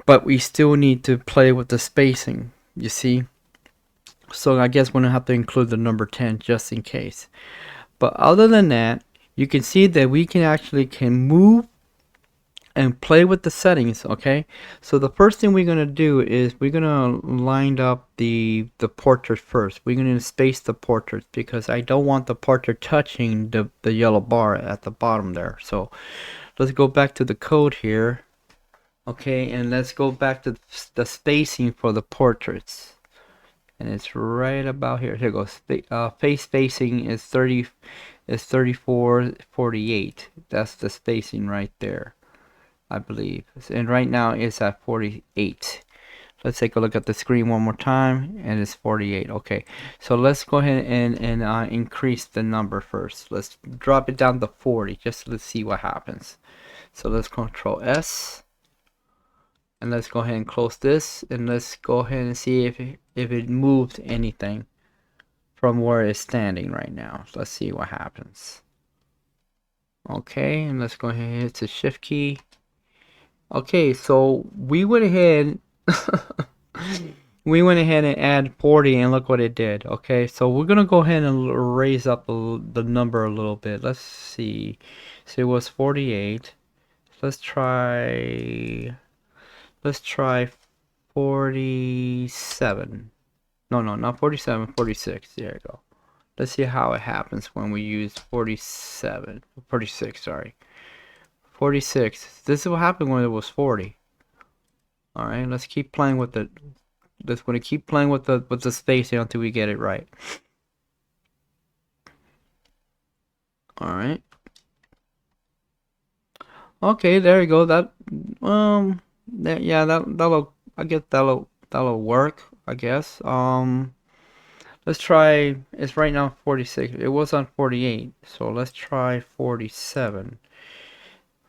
But we still need to play with the spacing, you see. So I guess we're gonna have to include the number 10 just in case. But other than that, you can see that we can move and play with the settings. Okay, so the first thing we're gonna do is we're gonna line up the portrait first. We're gonna space the portraits because I don't want the portrait touching the yellow bar at the bottom there. So let's go back to the code here. Okay, and let's go back to the spacing for the portraits, and it's right about here. Here goes. Face spacing is 34:48. That's the spacing right there, I believe. And right now it's at 48. Let's take a look at the screen one more time, and it's 48. Okay, so let's go ahead and increase the number first. Let's drop it down to 40. Let's see what happens. So let's Control S. And let's go ahead and close this, and let's go ahead and see if it moved anything from where it's standing right now. So let's see what happens. Okay, and let's go ahead and hit the shift key. Okay, so we went ahead and add 40, and look what it did. Okay, so we're gonna go ahead and raise up the number a little bit. Let's see. So it was 48. Let's try 47. No, not 47, 46. There you go. Let's see how it happens when we use 46, sorry. 46. This is what happened when it was 40. Alright, let's keep playing with it. Let's want to keep playing with the spacing until we get it right. Alright. Okay, there you go. Yeah, that'll I guess that'll work, I guess. Let's try, it's right now 46. It was on 48, so let's try 47.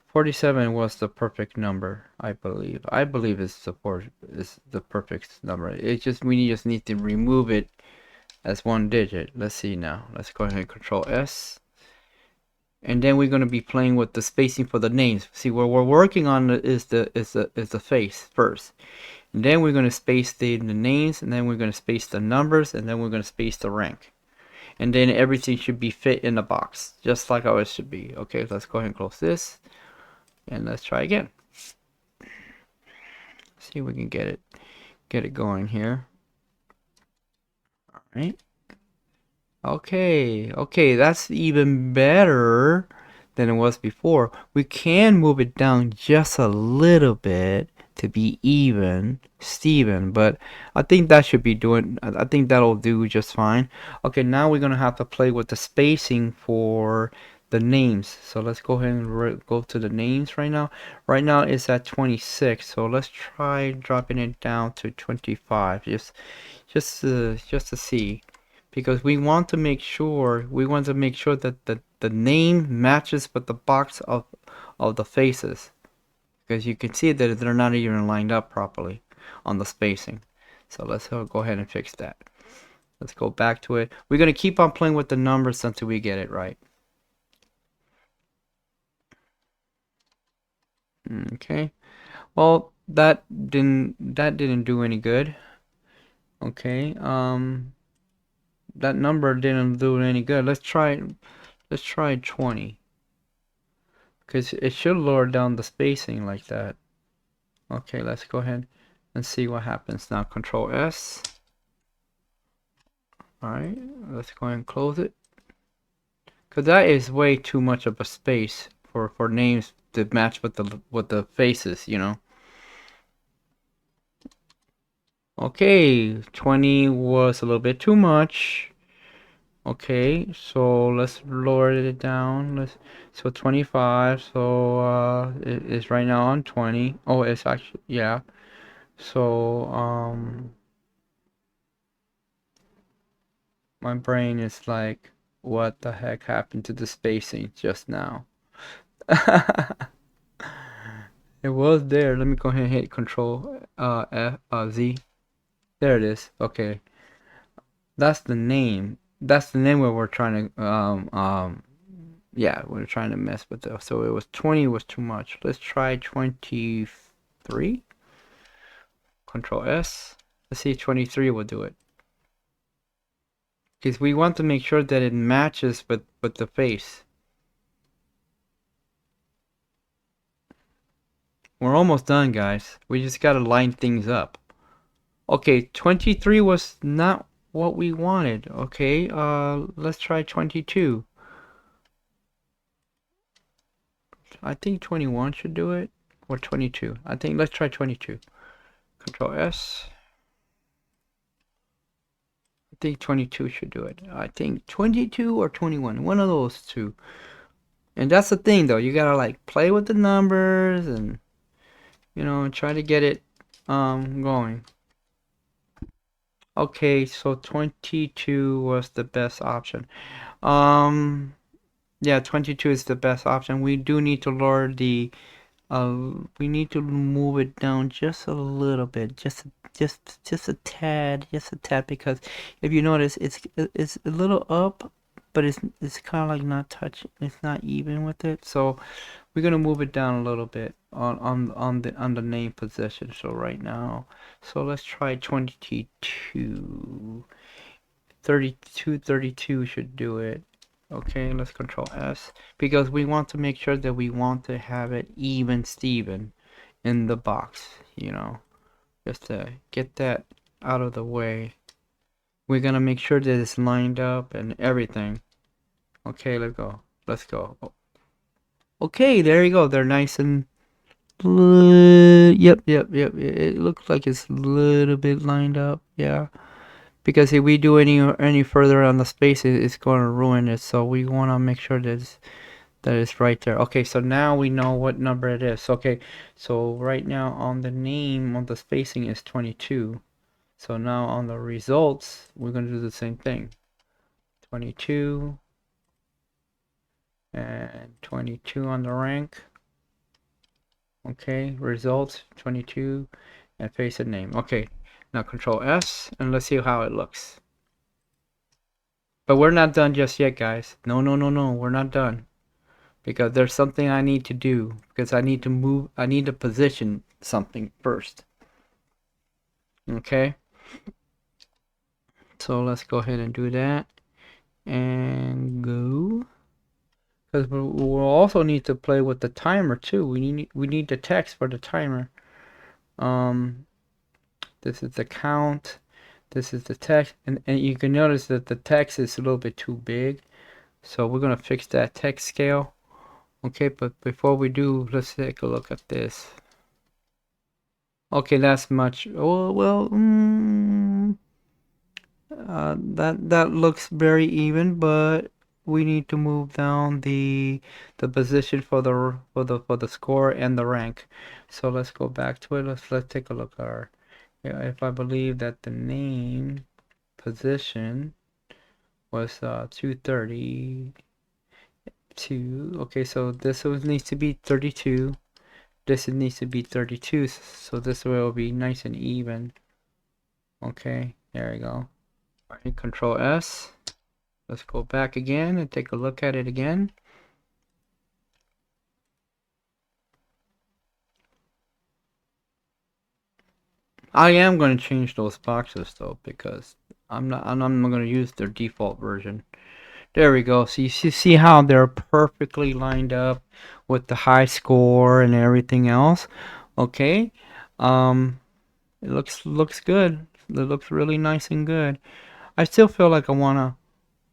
47 was the perfect number, I believe. I believe it's the perfect number. It just we just need to remove it as one digit. Let's see now. Let's go ahead and Control S. And then we're going to be playing with the spacing for the names. See, what we're working on is the face first. And then we're going to space the names, and then we're going to space the numbers, and then we're going to space the rank. And then everything should be fit in the box, just like how it should be. Okay, let's go ahead and close this. And let's try again. See if we can get it going here. All right. Okay, that's even better than it was before. We can move it down just a little bit to be even, Steven, but I think that should be doing, I think that'll do just fine. Okay, now we're gonna have to play with the spacing for the names. So let's go ahead and go to the names right now. Right now it's at 26, so let's try dropping it down to 25, just to see, because we want to make sure that the name matches with the box of the faces, because you can see that they're not even lined up properly on the spacing. So let's go ahead and fix that. Let's go back to it. We're going to keep on playing with the numbers until we get it right. Okay. Well, that didn't do any good. Okay. That number didn't do any good. Let's try 20. Because it should lower down the spacing like that. Okay, let's go ahead and see what happens now. Control S. Alright, let's go ahead and close it. Because that is way too much of a space for names to match with the faces, you know. Okay, 20 was a little bit too much. Okay, so let's lower it down. So 25. So it is right now on 20. Oh, it's actually, yeah. So my brain is like, what the heck happened to the spacing just now? It was there. Let me go ahead and hit Control Z. There it is. Okay, that's the name. That's the name where we're trying to yeah, we're trying to mess with it. So it was 20 was too much. Let's try 23. Control S. Let's see, 23 will do it. Because we want to make sure that it matches with the face. We're almost done, guys. We just gotta line things up. Okay, 23 was not what we wanted. Okay, let's try 22. I think 21 should do it. Or 22. I think let's try 22. Control S. I think 22 should do it. I think 22 or 21. One of those two. And that's the thing though. You gotta like play with the numbers and, you know, try to get it going. Okay, so 22 was the best option. Yeah, 22 is the best option. We do need to lower the we need to move it down just a little bit, just a tad, because if you notice it's a little up, but it's kind of like not touching, it's not even with it. So we're gonna move it down a little bit on the name position. So right now, so let's try 22. 32 should do it. Okay, let's Control S, because we want to make sure that we want to have it even Steven in the box, you know, just to get that out of the way. We're gonna make sure that it's lined up and everything. Okay, let's go. Okay, there you go. They're nice and yep. It looks like it's a little bit lined up. Yeah. Because if we do any further on the space, it's going to ruin it. So we want to make sure that it's right there. Okay, so now we know what number it is. Okay, so right now on the name on the spacing is 22. So now on the results, we're going to do the same thing. 22 and 22 on the rank. Okay, results 22 and paste a name. Okay, now Control S and let's see how it looks. But we're not done just yet, guys. No, we're not done. Because there's something I need to do. Because I need to position something first. Okay? So let's go ahead and do that. And go. Because we'll also need to play with the timer too. We need the text for the timer. This is the count. This is the text. And you can notice that the text is a little bit too big. So we're going to fix that text scale. Okay, but before we do, let's take a look at this. Okay, that's much. Oh, well, that looks very even, but we need to move down the position for the score and the rank. So let's go back to it. Let's take a look at our. Yeah, if I believe that the name position was 232. Okay, so this one needs to be 32. This needs to be 32, so this way will be nice and even. Okay, there we go. Alright, Control S. Let's go back again and take a look at it again. I am going to change those boxes though, because I'm not going to use their default version. There we go. So you see how they're perfectly lined up with the high score and everything else. Okay. It looks good. It looks really nice and good. I still feel like I wanna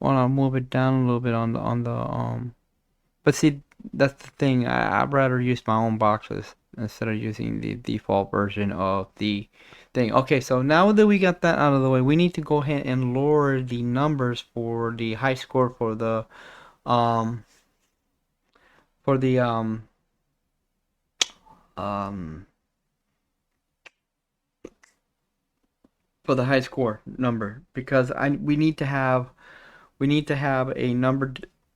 move it down a little bit on the. But see, that's the thing. I'd rather use my own boxes instead of using the default version of the thing. Okay, so now that we got that out of the way, we need to go ahead and lower the numbers for the high score for the um for the um for the high score number, because we need to have a number.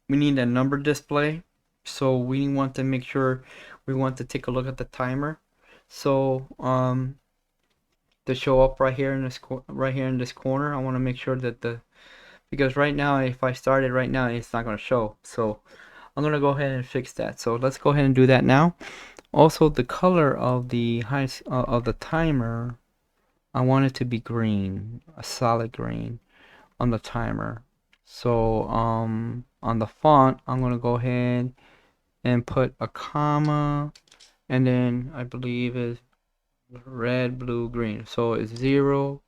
We need a number display, so we want to make sure we want to take a look at the timer. So to show up right here in this corner, I want to make sure that because right now if I start it right now, it's not going to show. So I'm going to go ahead and fix that. So let's go ahead and do that now. Also, the color of the of the timer, I want it to be green, a solid green on the timer. So on the font, I'm gonna go ahead and put a comma, and then I believe is red, blue, green. So it's 0,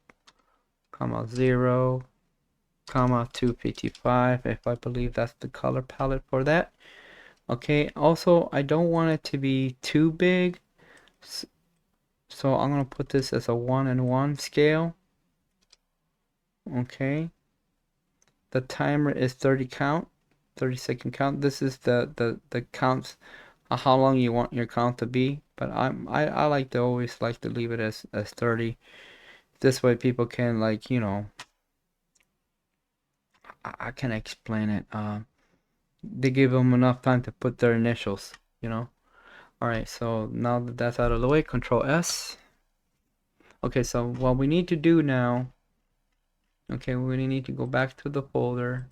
0, 255, if I believe that's the color palette for that. Okay, also I don't want it to be too big, so I'm gonna put this as a 1:1 scale. Okay, the timer is 30 second count. This is the counts, how long you want your count to be, but I like to always like to leave it as 30. This way people can, like, you know, I can explain it. They give them enough time to put their initials, you know. All right, so now that that's out of the way, Control S. Okay, so what we need to do now, okay, we need to go back to the folder,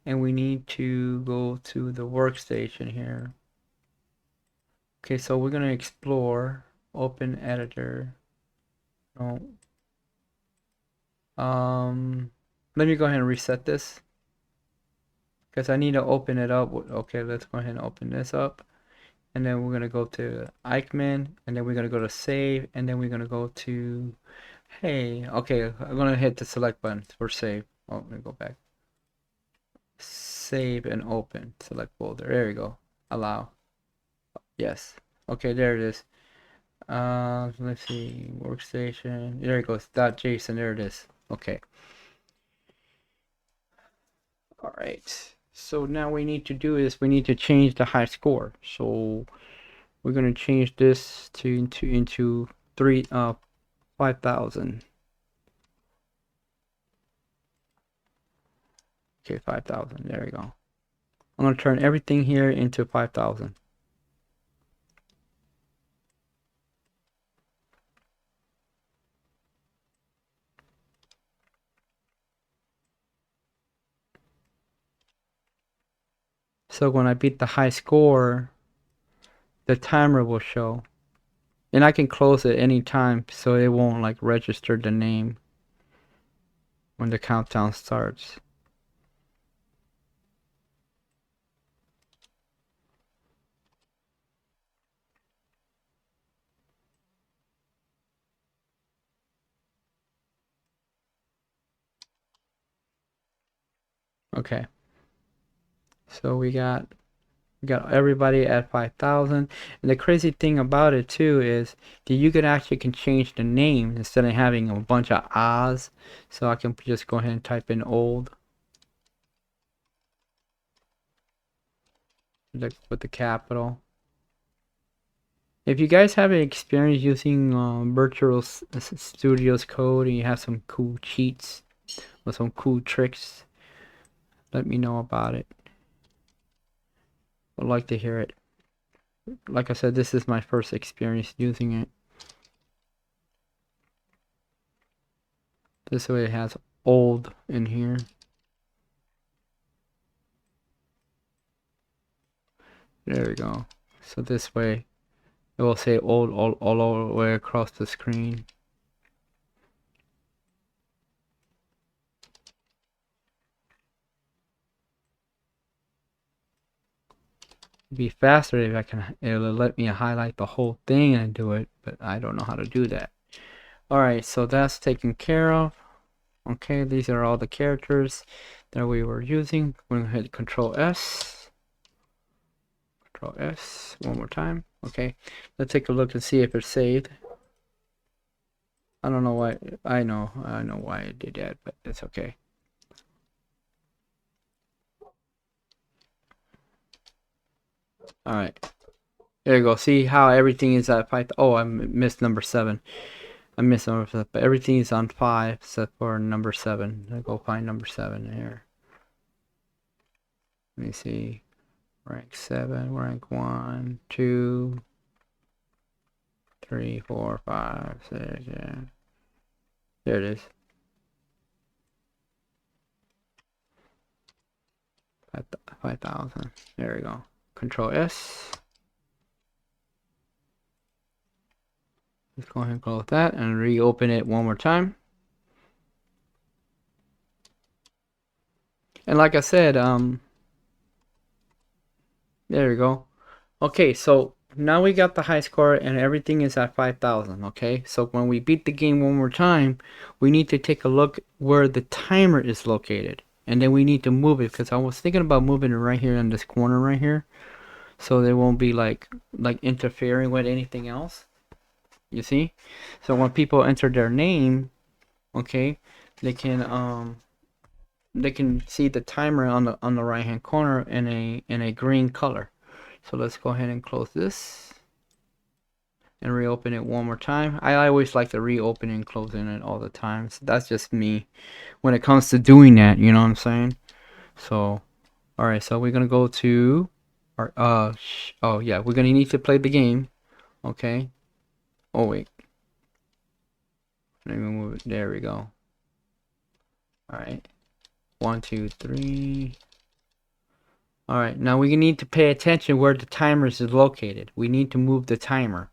and we need to go to the workstation here. Okay, so we're gonna explore, open editor. No. Let me go ahead and reset this, because I need to open it up. Okay, let's go ahead and open this up, and then we're gonna go to Ikemen, and then we're gonna go to save, and then we're gonna go to, hey, okay, I'm gonna hit the select button for save. Oh, let me go back. Save and open, select folder. There we go. Allow. Yes. Okay, there it is. Let's see, workstation. There it goes. .json. There it is. Okay. All right. So now we need to do is we need to change the high score. So we're gonna change this to into three 5,000. Okay, 5,000. There we go. I'm going to turn everything here into 5,000. So when I beat the high score, the timer will show. And I can close it anytime so it won't like register the name when the countdown starts. Okay. So we got everybody at 5,000. And the crazy thing about it too is that you can change the name instead of having a bunch of Oz. So I can just go ahead and type in old. Like with the capital. If you guys have any experience using Virtual Studios Code and you have some cool cheats or some cool tricks, let me know about it. I'd like to hear it. Like I said, this is my first experience using it. This way it has old in here. There we go. So this way it will say old all the way across the screen. It'd be faster if it'll let me highlight the whole thing and do it, but I don't know how to do that. Alright, so that's taken care of. Okay, these are all the characters that we were using. We're going to hit Control S. Control S one more time. Okay, let's take a look and see if it's saved. I don't know why. I know why I did that, but it's okay. Alright, there you go. See how everything is at 5. Oh, I missed number 7. I missed number 7, but everything is on 5 except for number 7. I'll go find number 7 here. Let me see. Rank 7, rank 1, 2, 3, 4, 5, 6, yeah. There it is. 5,000. There we go. Control S. Let's go ahead and close that and reopen it one more time. And like I said, there we go. Okay, so now we got the high score and everything is at 5,000. Okay, so when we beat the game one more time, we need to take a look where the timer is located, and then we need to move it, because I was thinking about moving it right here in this corner right here, so they won't be like interfering with anything else. You see? So when people enter their name, okay, they can see the timer on the right hand corner in a green color. So let's go ahead and close this and reopen it one more time. I always like to reopen and closing it all the time. So that's just me when it comes to doing that, you know what I'm saying? So alright, so we're gonna go to our oh yeah, we're gonna need to play the game. Okay. Oh wait. Let me move it. There we go. Alright. 1, 2, 3. Alright, now we need to pay attention where the timer is located. We need to move the timer.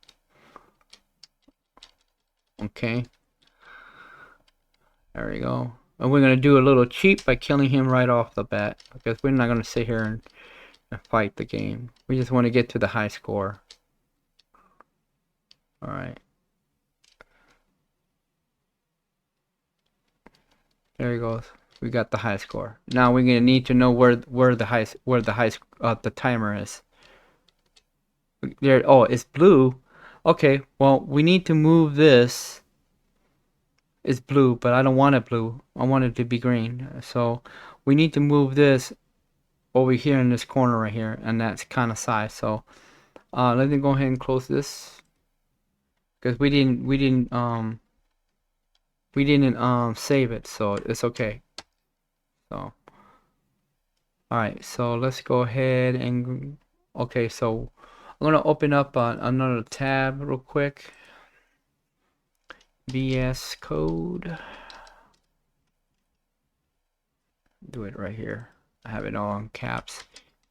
Okay. There we go. And we're going to do a little cheat by killing him right off the bat, because we're not going to sit here and fight the game. We just want to get to the high score. Alright. There he goes. We got the high score. Now we're gonna need to know where the timer is. There. Oh, it's blue. Okay. Well, we need to move this. It's blue, but I don't want it blue. I want it to be green. So we need to move this over here in this corner right here, and that's kind of size. So let me go ahead and close this, because we didn't we didn't save it, so it's okay. So alright, so let's go ahead and okay, so I'm gonna open up another tab real quick. VS Code. Do it right here. I have it all in caps.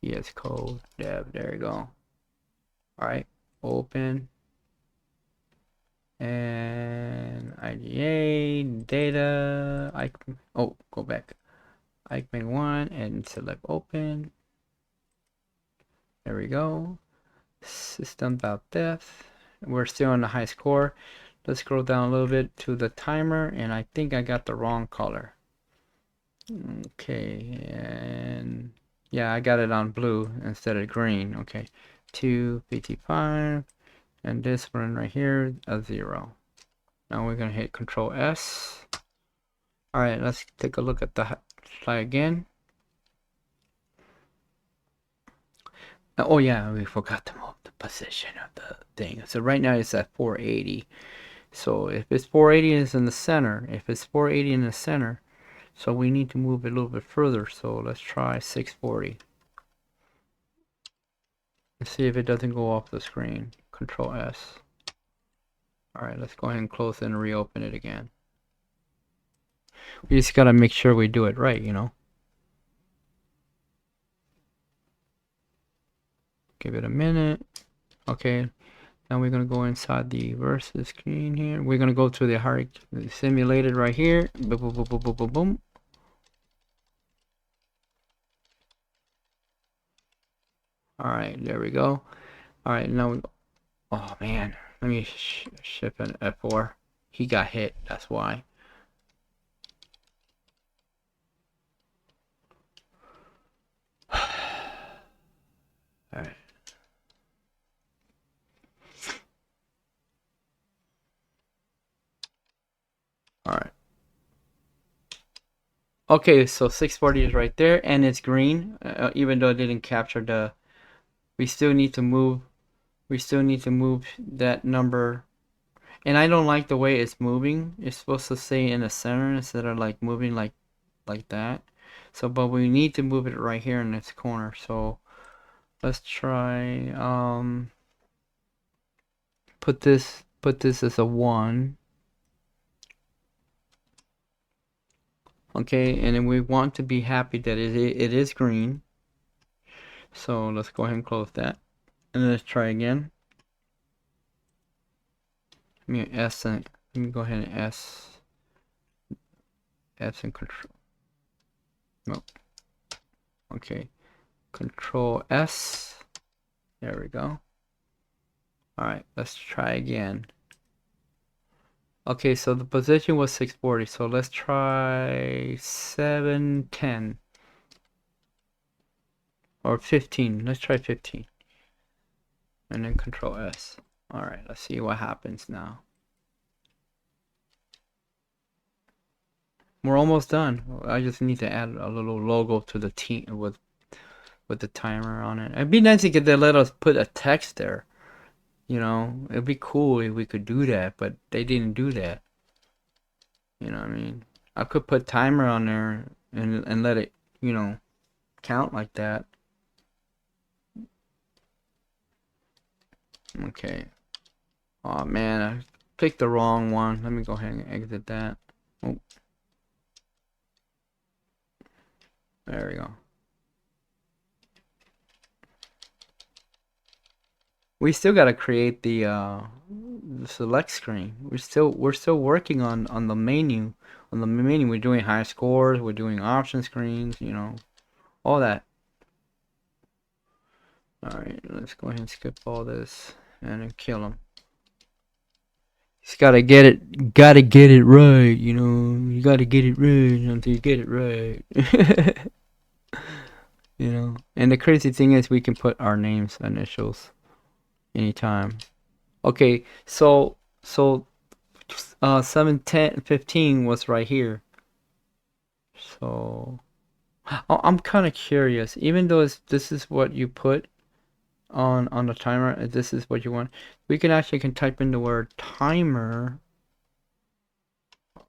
VS Code dev. There you go. Alright, open. And IGA data. Oh, go back. Ikemen 1 and select open. There we go. System.def. We're still on the high score. Let's scroll down a little bit to the timer, and I think I got the wrong color. Okay, and yeah, I got it on blue instead of green. Okay, 255, and this one right here, a 0. Now we're gonna hit Control S. All right, let's take a look at the slide again. Oh yeah, we forgot to move the position of the thing. So right now it's at 480. So if it's 480 is in the center, if it's 480 in the center, so we need to move it a little bit further. So let's try 640. Let's see if it doesn't go off the screen. Control S. All right, let's go ahead and close it and reopen it again. We just gotta make sure we do it right, you know. Give it a minute. Okay, now we're gonna go inside the versus screen here. We're gonna go to the hierarchy simulated right here. Boom, boom, boom, boom, boom, boom, boom. All right, there we go. All right, now oh man, let me ship an F4. He got hit, that's why. All right. All right. Okay, so 640 is right there, and it's green, even though it didn't capture the. We still need to move. We still need to move that number, and I don't like the way it's moving. It's supposed to stay in the center instead of like moving like that. So, but we need to move it right here in this corner. So, let's try put this as a 1. Okay, and then we want to be happy that it is green. So let's go ahead and close that, and let's try again. Let me go ahead and S and control. Nope. Okay, Control S. There we go. All right, let's try again. Okay, so the position was 640, so let's try 710 or 15. Let's try 15, and then Control S. All right, let's see what happens now. We're almost done. I just need to add a little logo to the team with the timer on it. It'd be nice if they let us put a text there. You know, it'd be cool if we could do that, but they didn't do that. You know what I mean? I could put timer on there and let it, you know, count like that. Okay. Oh man, I picked the wrong one. Let me go ahead and exit that. Oh. There we go. We still got to create the select screen. We're still working on the menu. On the menu, we're doing high scores. We're doing option screens. You know, all that. All right, let's go ahead and skip all this and then kill him. He's gotta get it right. You know, you gotta get it right until you get it right. You know, and the crazy thing is we can put our names, initials, anytime. Okay, so 7, 10, 15 was right here. So I'm kind of curious, even though this is what you put on the timer, this is what you want, we can type in the word timer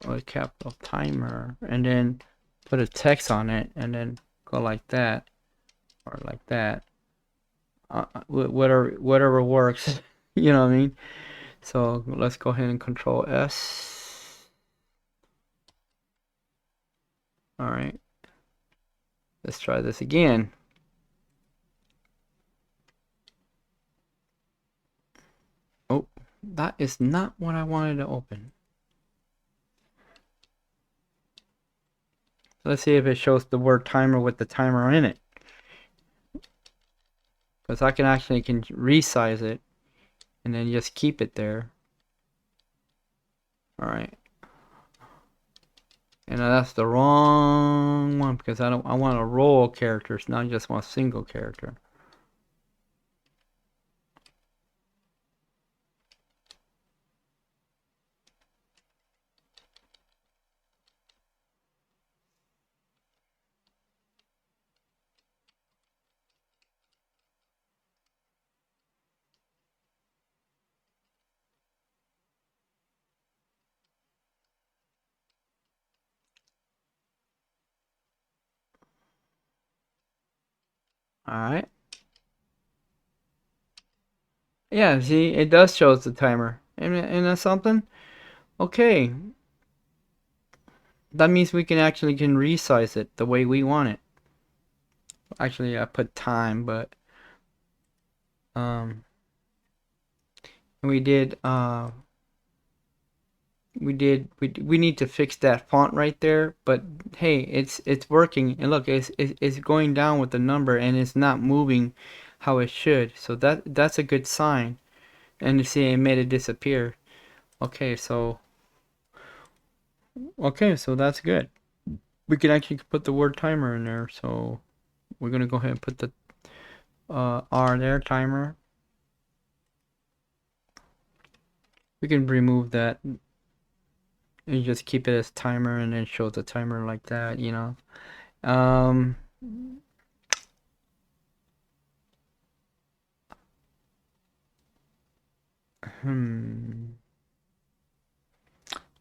a capital timer, and then put a text on it, and then go like that or like that. Whatever works. You know what I mean? So let's go ahead and Control S. All right. Let's try this again. Oh, that is not what I wanted to open. Let's see if it shows the word timer with the timer in it. Because I can resize it and then just keep it there. Alright. And that's the wrong one because I want a row of characters, not just one single character. Alright. Yeah, see, it does show the timer. And that's something? Okay. That means we can resize it the way we want it. Actually, I put time, but um we did we need to fix that font right there, but hey, it's working, and look, it's going down with the number and it's not moving how it should, so that's a good sign. And you see it made it disappear. Okay, so that's good. We can actually put the word timer in there, so we're gonna go ahead and put the R there, timer. We can remove that and just keep it as timer and then show the timer like that, you know. um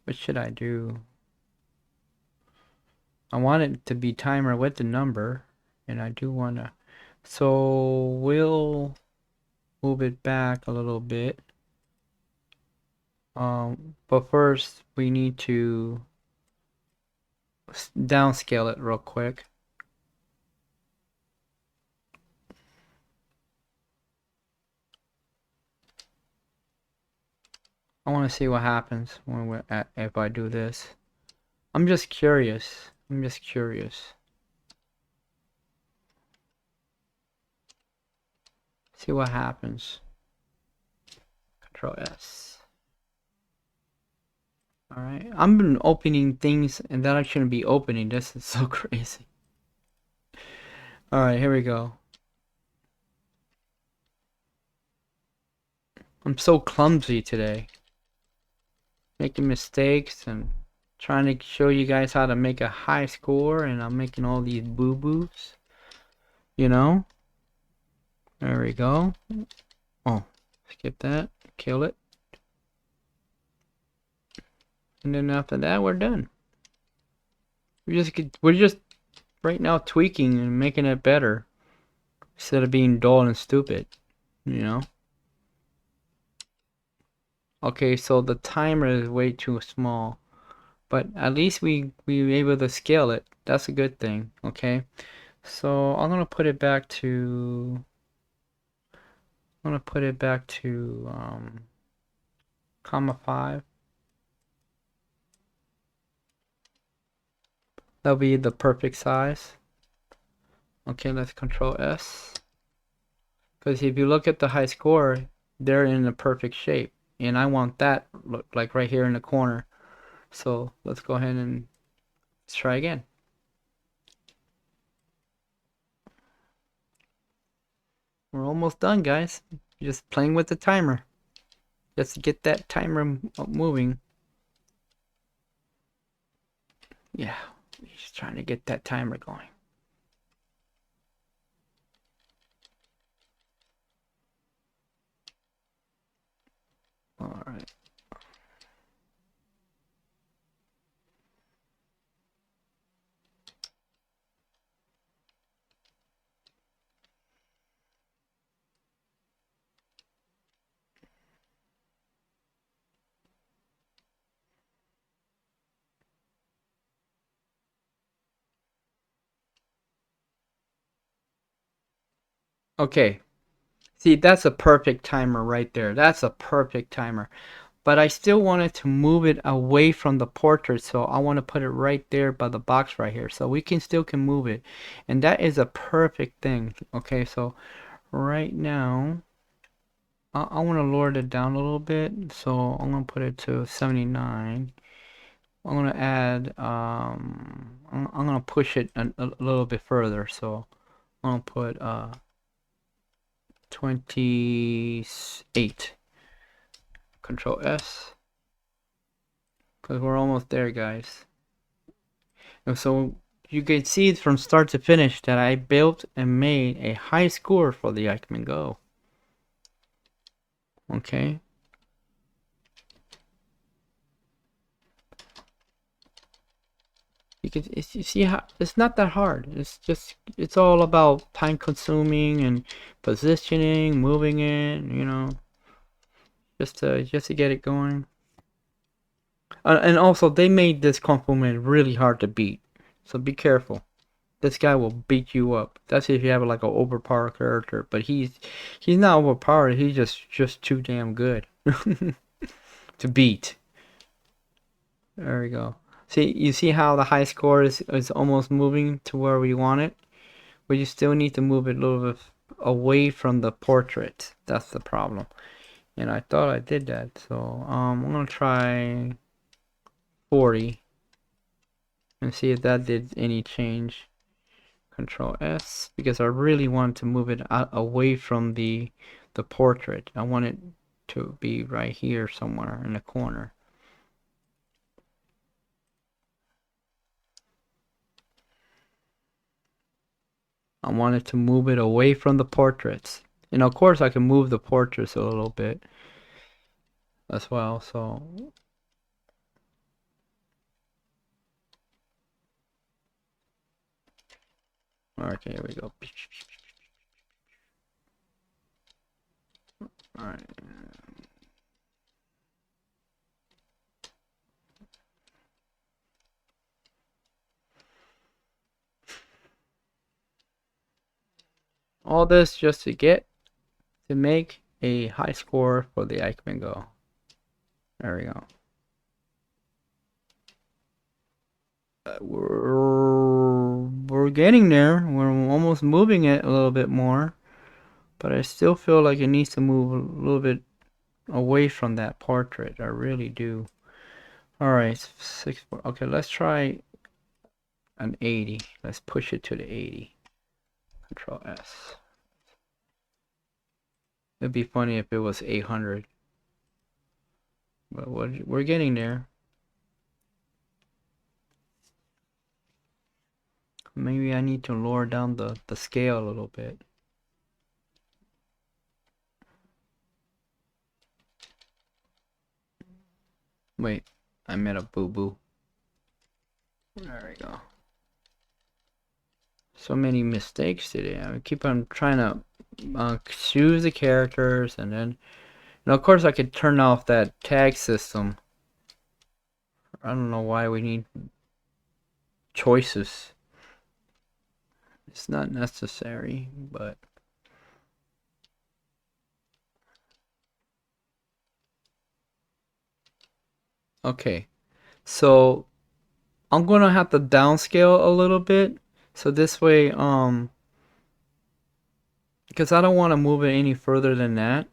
what should I do? I want it to be timer with the number, and I do want to, so we'll move it back a little bit. But first we need to downscale it real quick. I want to see what happens when if I do this. I'm just curious. See what happens. Control S. Alright. I've been opening things and that I shouldn't be opening. This is so crazy. Alright, here we go. I'm so clumsy today. Making mistakes and trying to show you guys how to make a high score, and I'm making all these boo-boos. You know? There we go. Oh, skip that. Kill it. And then after that, we're done. We're just right now tweaking and making it better instead of being dull and stupid, you know. Okay, so the timer is way too small, but at least we were able to scale it. That's a good thing. Okay, so I'm gonna put it back to comma 5. That'll be the perfect size. Okay, let's Control S. Because if you look at the high score, they're in the perfect shape. And I want that look like right here in the corner. So let's go ahead and let's try again. We're almost done, guys. Just playing with the timer. Just to get that timer moving. Yeah, just trying to get that timer going. Alright. Okay. See, that's a perfect timer right there. That's a perfect timer. But I still wanted to move it away from the portrait, so I want to put it right there by the box right here. So we can still move it. And that is a perfect thing. Okay, so right now I want to lower it down a little bit. So I'm going to put it to 79. I'm going to add I'm going to push it a little bit further. So I'm going to put 28. Control S, because we're almost there, guys. And so you can see from start to finish that I built and made a high score for the Ikemen Go. Okay. You see how it's not that hard. It's all about time consuming and positioning, moving it, just to get it going. And also they made this compliment really hard to beat. So be careful. This guy will beat you up. That's if you have like an overpowered character, but he's not overpowered. He's just too damn good to beat. There we go. See, you see how the high score is almost moving to where we want it, but you still need to move it a little bit away from the portrait. That's the problem. And I thought I did that, so I'm gonna try 40 and see if that did any change. Control S, because I really want to move it out away from the portrait. I want it to be right here somewhere in the corner. I wanted to move it away from the portraits. And of course I can move the portraits a little bit as well, so okay, here we go. Alright. All this just to make a high score for the Ikemen Go. There we go. We're getting there. We're almost moving it a little bit more, but I still feel like it needs to move a little bit away from that portrait. I really do. All right, 6. Okay, let's try an 80. Let's push it to the 80. Control S. It'd be funny if it was 800, but we're getting there. Maybe I need to lower down the scale a little bit. Wait, I made a boo-boo. There we go. So many mistakes today. I keep on trying to choose the characters, and then, of course, I could turn off that tag system. I don't know why we need choices. It's not necessary, but okay. So I'm gonna have to downscale a little bit, so this way, because I don't want to move it any further than that.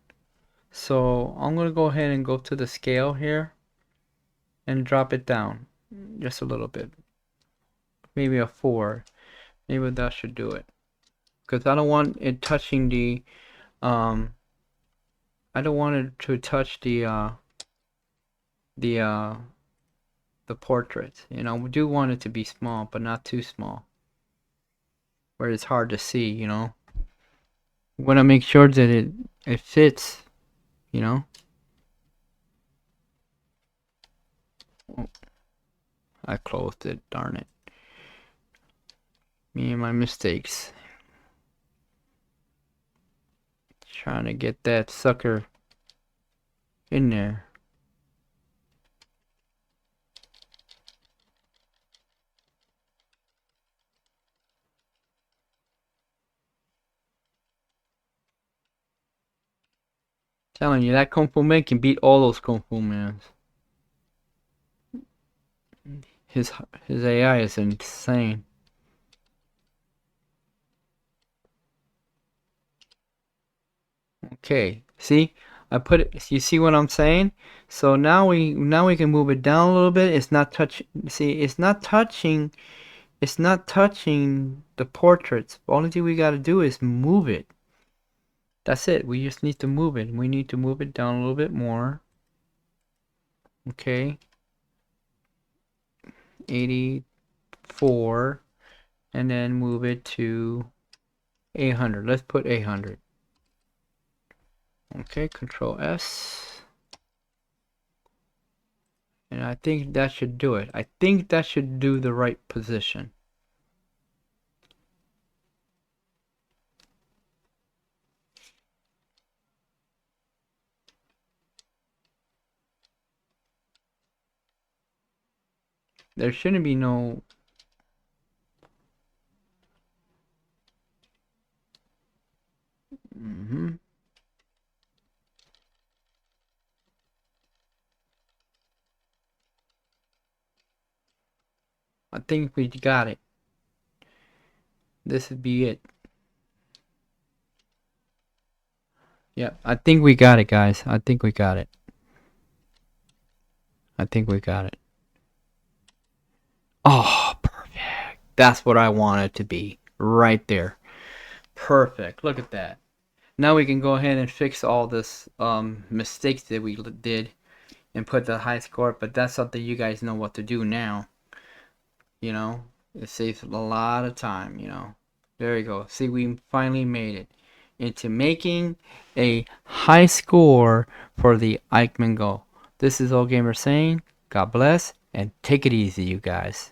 So I'm gonna go ahead and go to the scale here and drop it down just a little bit, maybe a 4. Maybe that should do it, because I don't want it touching um I don't want it to touch the uh the portrait. We do want it to be small, but not too small where it's hard to see. We want to make sure that it fits, you know. Oh, I closed it, darn it. Me and my mistakes. Trying to get that sucker in there. Telling you, that Kung Fu Man can beat all those Kung Fu Mans. His his AI is insane. Okay, see, I put it. You see what I'm saying? So now we can move it down a little bit. It's not touch. See, it's not touching. It's not touching the portraits. The only thing we got to do is move it. That's it. We just need to move it. We need to move it down a little bit more. Okay. 84, and then move it to 800. Let's put 800. Okay, Control S. And I think that should do it. I think that should do the right position. There shouldn't be no... I think we got it. This would be it. Yep, I think we got it, guys. I think we got it. I think we got it. Oh, perfect. That's what I want it to be. Right there. Perfect. Look at that. Now we can go ahead and fix all this mistakes that we did and put the high score, but that's something you guys know what to do now. You know, it saves a lot of time, you know. There you go. See, we finally made it into making a high score for the Ikemen Go. This is Old Gamer saying, God bless, and take it easy, you guys.